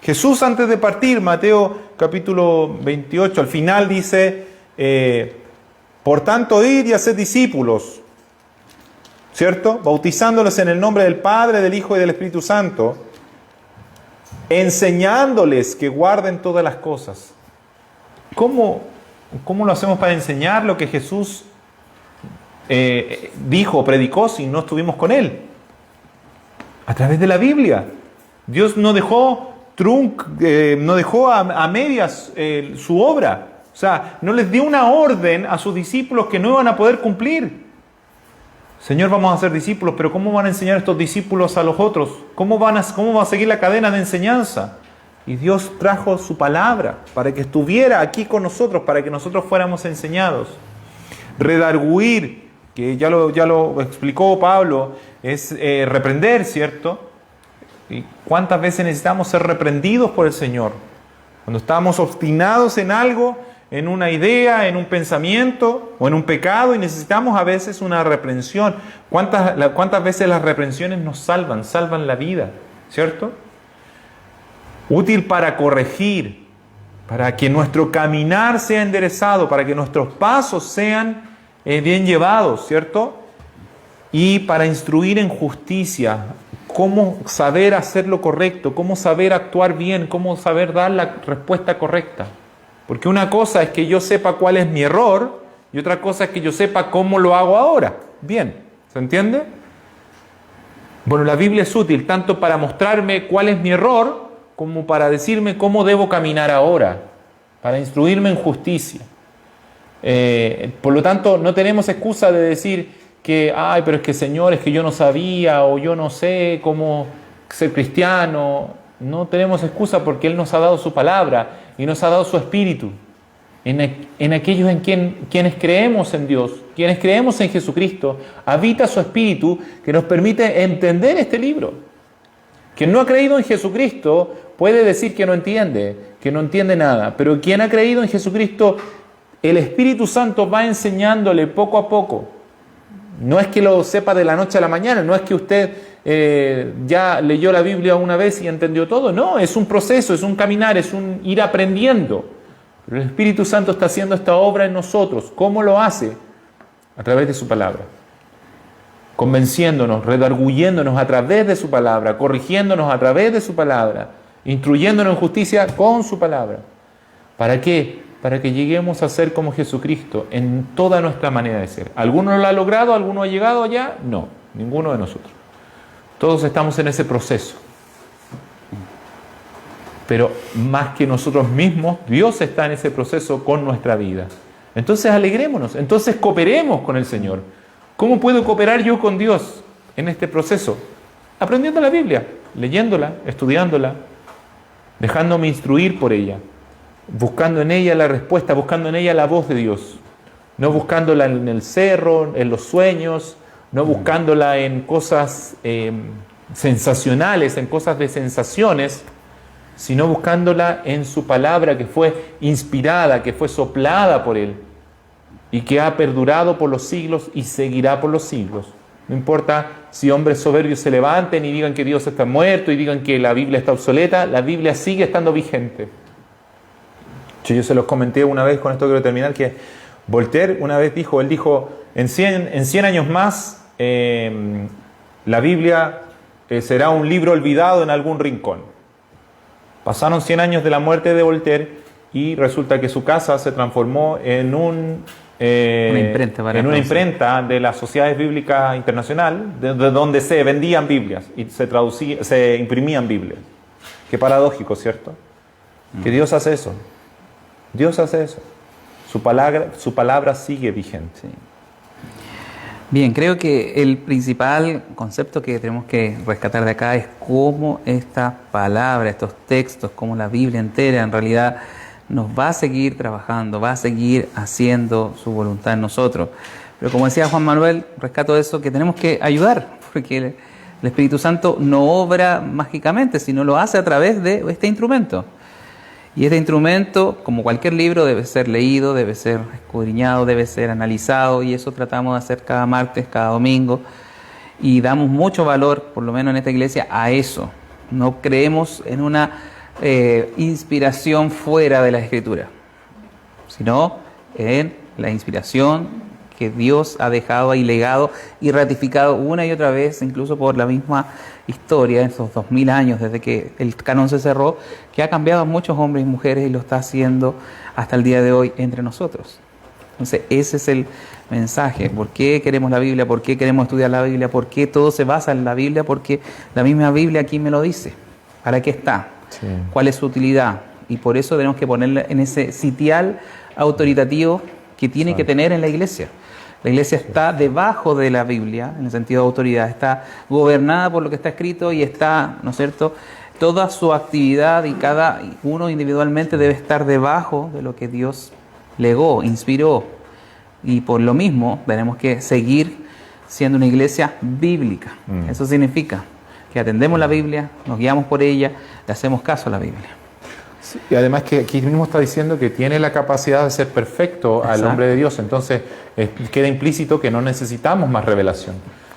Speaker 2: Jesús, antes de partir, Mateo capítulo 28, al final dice, por tanto, id y haced discípulos, ¿cierto? Bautizándolos en el nombre del Padre, del Hijo y del Espíritu Santo, enseñándoles que guarden todas las cosas. ¿Cómo lo hacemos para enseñar lo que Jesús dijo, predicó, si no estuvimos con Él? A través de la Biblia. Dios no dejó a medias su obra. O sea, no les dio una orden a sus discípulos que no iban a poder cumplir. Señor, vamos a ser discípulos, pero ¿cómo van a enseñar estos discípulos a los otros? ¿Cómo va a seguir la cadena de enseñanza? Y Dios trajo su palabra para que estuviera aquí con nosotros, para que nosotros fuéramos enseñados. Redarguir, que ya lo explicó Pablo, es reprender, ¿cierto? ¿Y cuántas veces necesitamos ser reprendidos por el Señor? Cuando estamos obstinados en algo, en una idea, en un pensamiento o en un pecado, y necesitamos a veces una reprensión. ¿Cuántas veces las reprensiones nos salvan la vida? ¿Cierto? Útil para corregir, para que nuestro caminar sea enderezado, para que nuestros pasos sean bien llevados, ¿cierto? Y para instruir en justicia, cómo saber hacer lo correcto, cómo saber actuar bien, cómo saber dar la respuesta correcta. Porque una cosa es que yo sepa cuál es mi error y otra cosa es que yo sepa cómo lo hago ahora. Bien, ¿se entiende? Bueno, la Biblia es útil tanto para mostrarme cuál es mi error, como para decirme cómo debo caminar ahora, para instruirme en justicia. Por lo tanto, no tenemos excusa de decir que, ay, pero es que Señor, es que yo no sabía, o yo no sé cómo ser cristiano. No tenemos excusa porque Él nos ha dado su palabra y nos ha dado su Espíritu. En aquellos quienes creemos en Dios, quienes creemos en Jesucristo, habita su Espíritu que nos permite entender este libro. Quien no ha creído en Jesucristo puede decir que no entiende nada, pero quien ha creído en Jesucristo, el Espíritu Santo va enseñándole poco a poco. No es que lo sepa de la noche a la mañana, no es que usted ya leyó la Biblia una vez y entendió todo, no, es un proceso, es un caminar, es un ir aprendiendo. Pero el Espíritu Santo está haciendo esta obra en nosotros. ¿Cómo lo hace? A través de su palabra. Convenciéndonos, redarguyéndonos a través de su palabra, corrigiéndonos a través de su palabra, instruyéndonos en justicia con su palabra. ¿Para qué? Para que lleguemos a ser como Jesucristo en toda nuestra manera de ser. ¿Alguno lo ha logrado? ¿Alguno ha llegado allá? No, ninguno de nosotros. Todos estamos en ese proceso. Pero más que nosotros mismos, Dios está en ese proceso con nuestra vida. Entonces alegrémonos, entonces cooperemos con el Señor. ¿Cómo puedo cooperar yo con Dios en este proceso? Aprendiendo la Biblia, leyéndola, estudiándola, dejándome instruir por ella, buscando en ella la respuesta, buscando en ella la voz de Dios. No buscándola en el cerro, en los sueños, no buscándola en cosas sensacionales, en cosas de sensaciones, sino buscándola en su palabra que fue inspirada, que fue soplada por Él y que ha perdurado por los siglos y seguirá por los siglos. No importa si hombres soberbios se levanten y digan que Dios está muerto y digan que la Biblia está obsoleta, la Biblia sigue estando vigente. Yo se los comenté una vez, con esto quiero terminar, que Voltaire una vez dijo, en 100 años más la Biblia será un libro olvidado en algún rincón. Pasaron 100 años de la muerte de Voltaire y resulta que su casa se transformó en una imprenta de las Sociedades Bíblicas Internacional, de donde se vendían Biblias y se imprimían Biblias. Qué paradójico, ¿cierto? Que Dios hace eso. Dios hace eso. Su palabra sigue vigente.
Speaker 1: Sí. Bien, creo que el principal concepto que tenemos que rescatar de acá es cómo esta palabra, estos textos, cómo la Biblia entera en realidad nos va a seguir trabajando, va a seguir haciendo su voluntad en nosotros. Pero como decía Juan Manuel, rescato eso, que tenemos que ayudar, porque el Espíritu Santo no obra mágicamente, sino lo hace a través de este instrumento. Y este instrumento, como cualquier libro, debe ser leído, debe ser escudriñado, debe ser analizado, y eso tratamos de hacer cada martes, cada domingo, y damos mucho valor, por lo menos en esta iglesia, a eso. No creemos en una inspiración fuera de la Escritura, sino en la inspiración que Dios ha dejado ahí legado y ratificado una y otra vez, incluso por la misma historia, en esos 2000 años desde que el canon se cerró, que ha cambiado a muchos hombres y mujeres y lo está haciendo hasta el día de hoy entre nosotros. Entonces ese es el mensaje. ¿Por qué queremos la Biblia? ¿Por qué queremos estudiar la Biblia? ¿Por qué todo se basa en la Biblia? Porque la misma Biblia aquí me lo dice. ¿Para qué está?
Speaker 2: Sí.
Speaker 1: ¿Cuál es su utilidad? Y por eso tenemos que ponerla en ese sitial autoritativo que tiene que tener en la iglesia. La iglesia está debajo de la Biblia, en el sentido de autoridad, está gobernada por lo que está escrito y está, ¿no es cierto?, toda su actividad y cada uno individualmente debe estar debajo de lo que Dios legó, inspiró. Y por lo mismo tenemos que seguir siendo una iglesia bíblica. Eso significa que atendemos la Biblia, nos guiamos por ella, le hacemos caso a la Biblia.
Speaker 2: Sí, y además que aquí mismo está diciendo que tiene la capacidad de ser perfecto. Exacto. Al hombre de Dios. Entonces queda implícito que no necesitamos más revelación.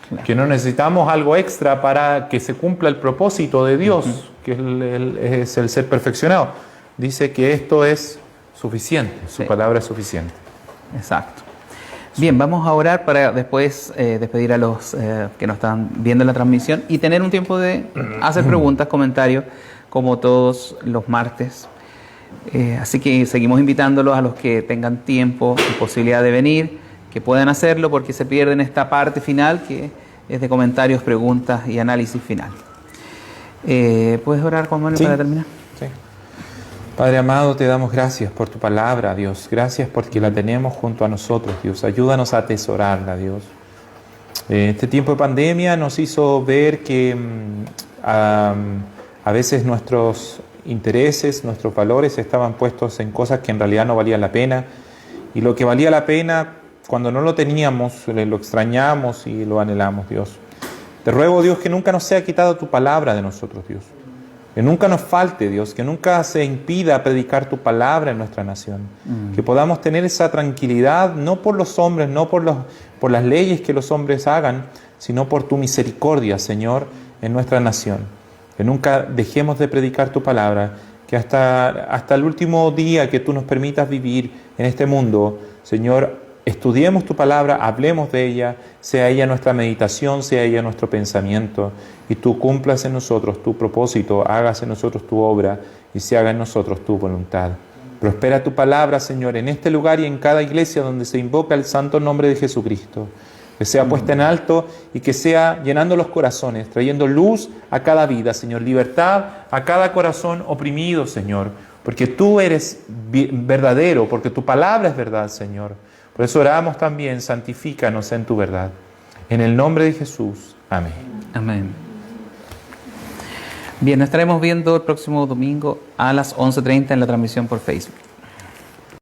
Speaker 2: Claro. Que no necesitamos algo extra para que se cumpla el propósito de Dios, que es el ser perfeccionado. Dice que esto es suficiente, su palabra es suficiente.
Speaker 1: Exacto. Bien, vamos a orar para después despedir a los que nos están viendo en la transmisión y tener un tiempo de hacer preguntas, comentarios, como todos los martes. Así que seguimos invitándolos a los que tengan tiempo y posibilidad de venir, que puedan hacerlo porque se pierden esta parte final que es de comentarios, preguntas y análisis final. ¿Puedes orar, Juan Manuel, para terminar?
Speaker 2: Sí. Padre amado, te damos gracias por tu palabra, Dios. Gracias porque la tenemos junto a nosotros, Dios. Ayúdanos a atesorarla, Dios. Este tiempo de pandemia nos hizo ver que a veces nuestros intereses, nuestros valores estaban puestos en cosas que en realidad no valían la pena. Y lo que valía la pena, cuando no lo teníamos, lo extrañamos y lo anhelamos, Dios. Te ruego, Dios, que nunca nos sea quitado tu palabra de nosotros, Dios. Que nunca nos falte, Dios, que nunca se impida predicar tu palabra en nuestra nación. Que podamos tener esa tranquilidad, no por los hombres, no por las leyes que los hombres hagan, sino por tu misericordia, Señor, en nuestra nación. Que nunca dejemos de predicar tu palabra, que hasta el último día que tú nos permitas vivir en este mundo, Señor, estudiemos tu palabra, hablemos de ella, sea ella nuestra meditación, sea ella nuestro pensamiento, y tú cumplas en nosotros tu propósito, hagas en nosotros tu obra, y se haga en nosotros tu voluntad. Prospera tu palabra, Señor, en este lugar y en cada iglesia donde se invoca el santo nombre de Jesucristo. Que sea puesta en alto y que sea llenando los corazones, trayendo luz a cada vida, Señor, libertad a cada corazón oprimido, Señor, porque tú eres verdadero, porque tu palabra es verdad, Señor. Por eso oramos también, santifícanos en tu verdad. En el nombre de Jesús. Amén.
Speaker 1: Amén. Bien, nos estaremos viendo el próximo domingo a las 11:30 en la transmisión por Facebook.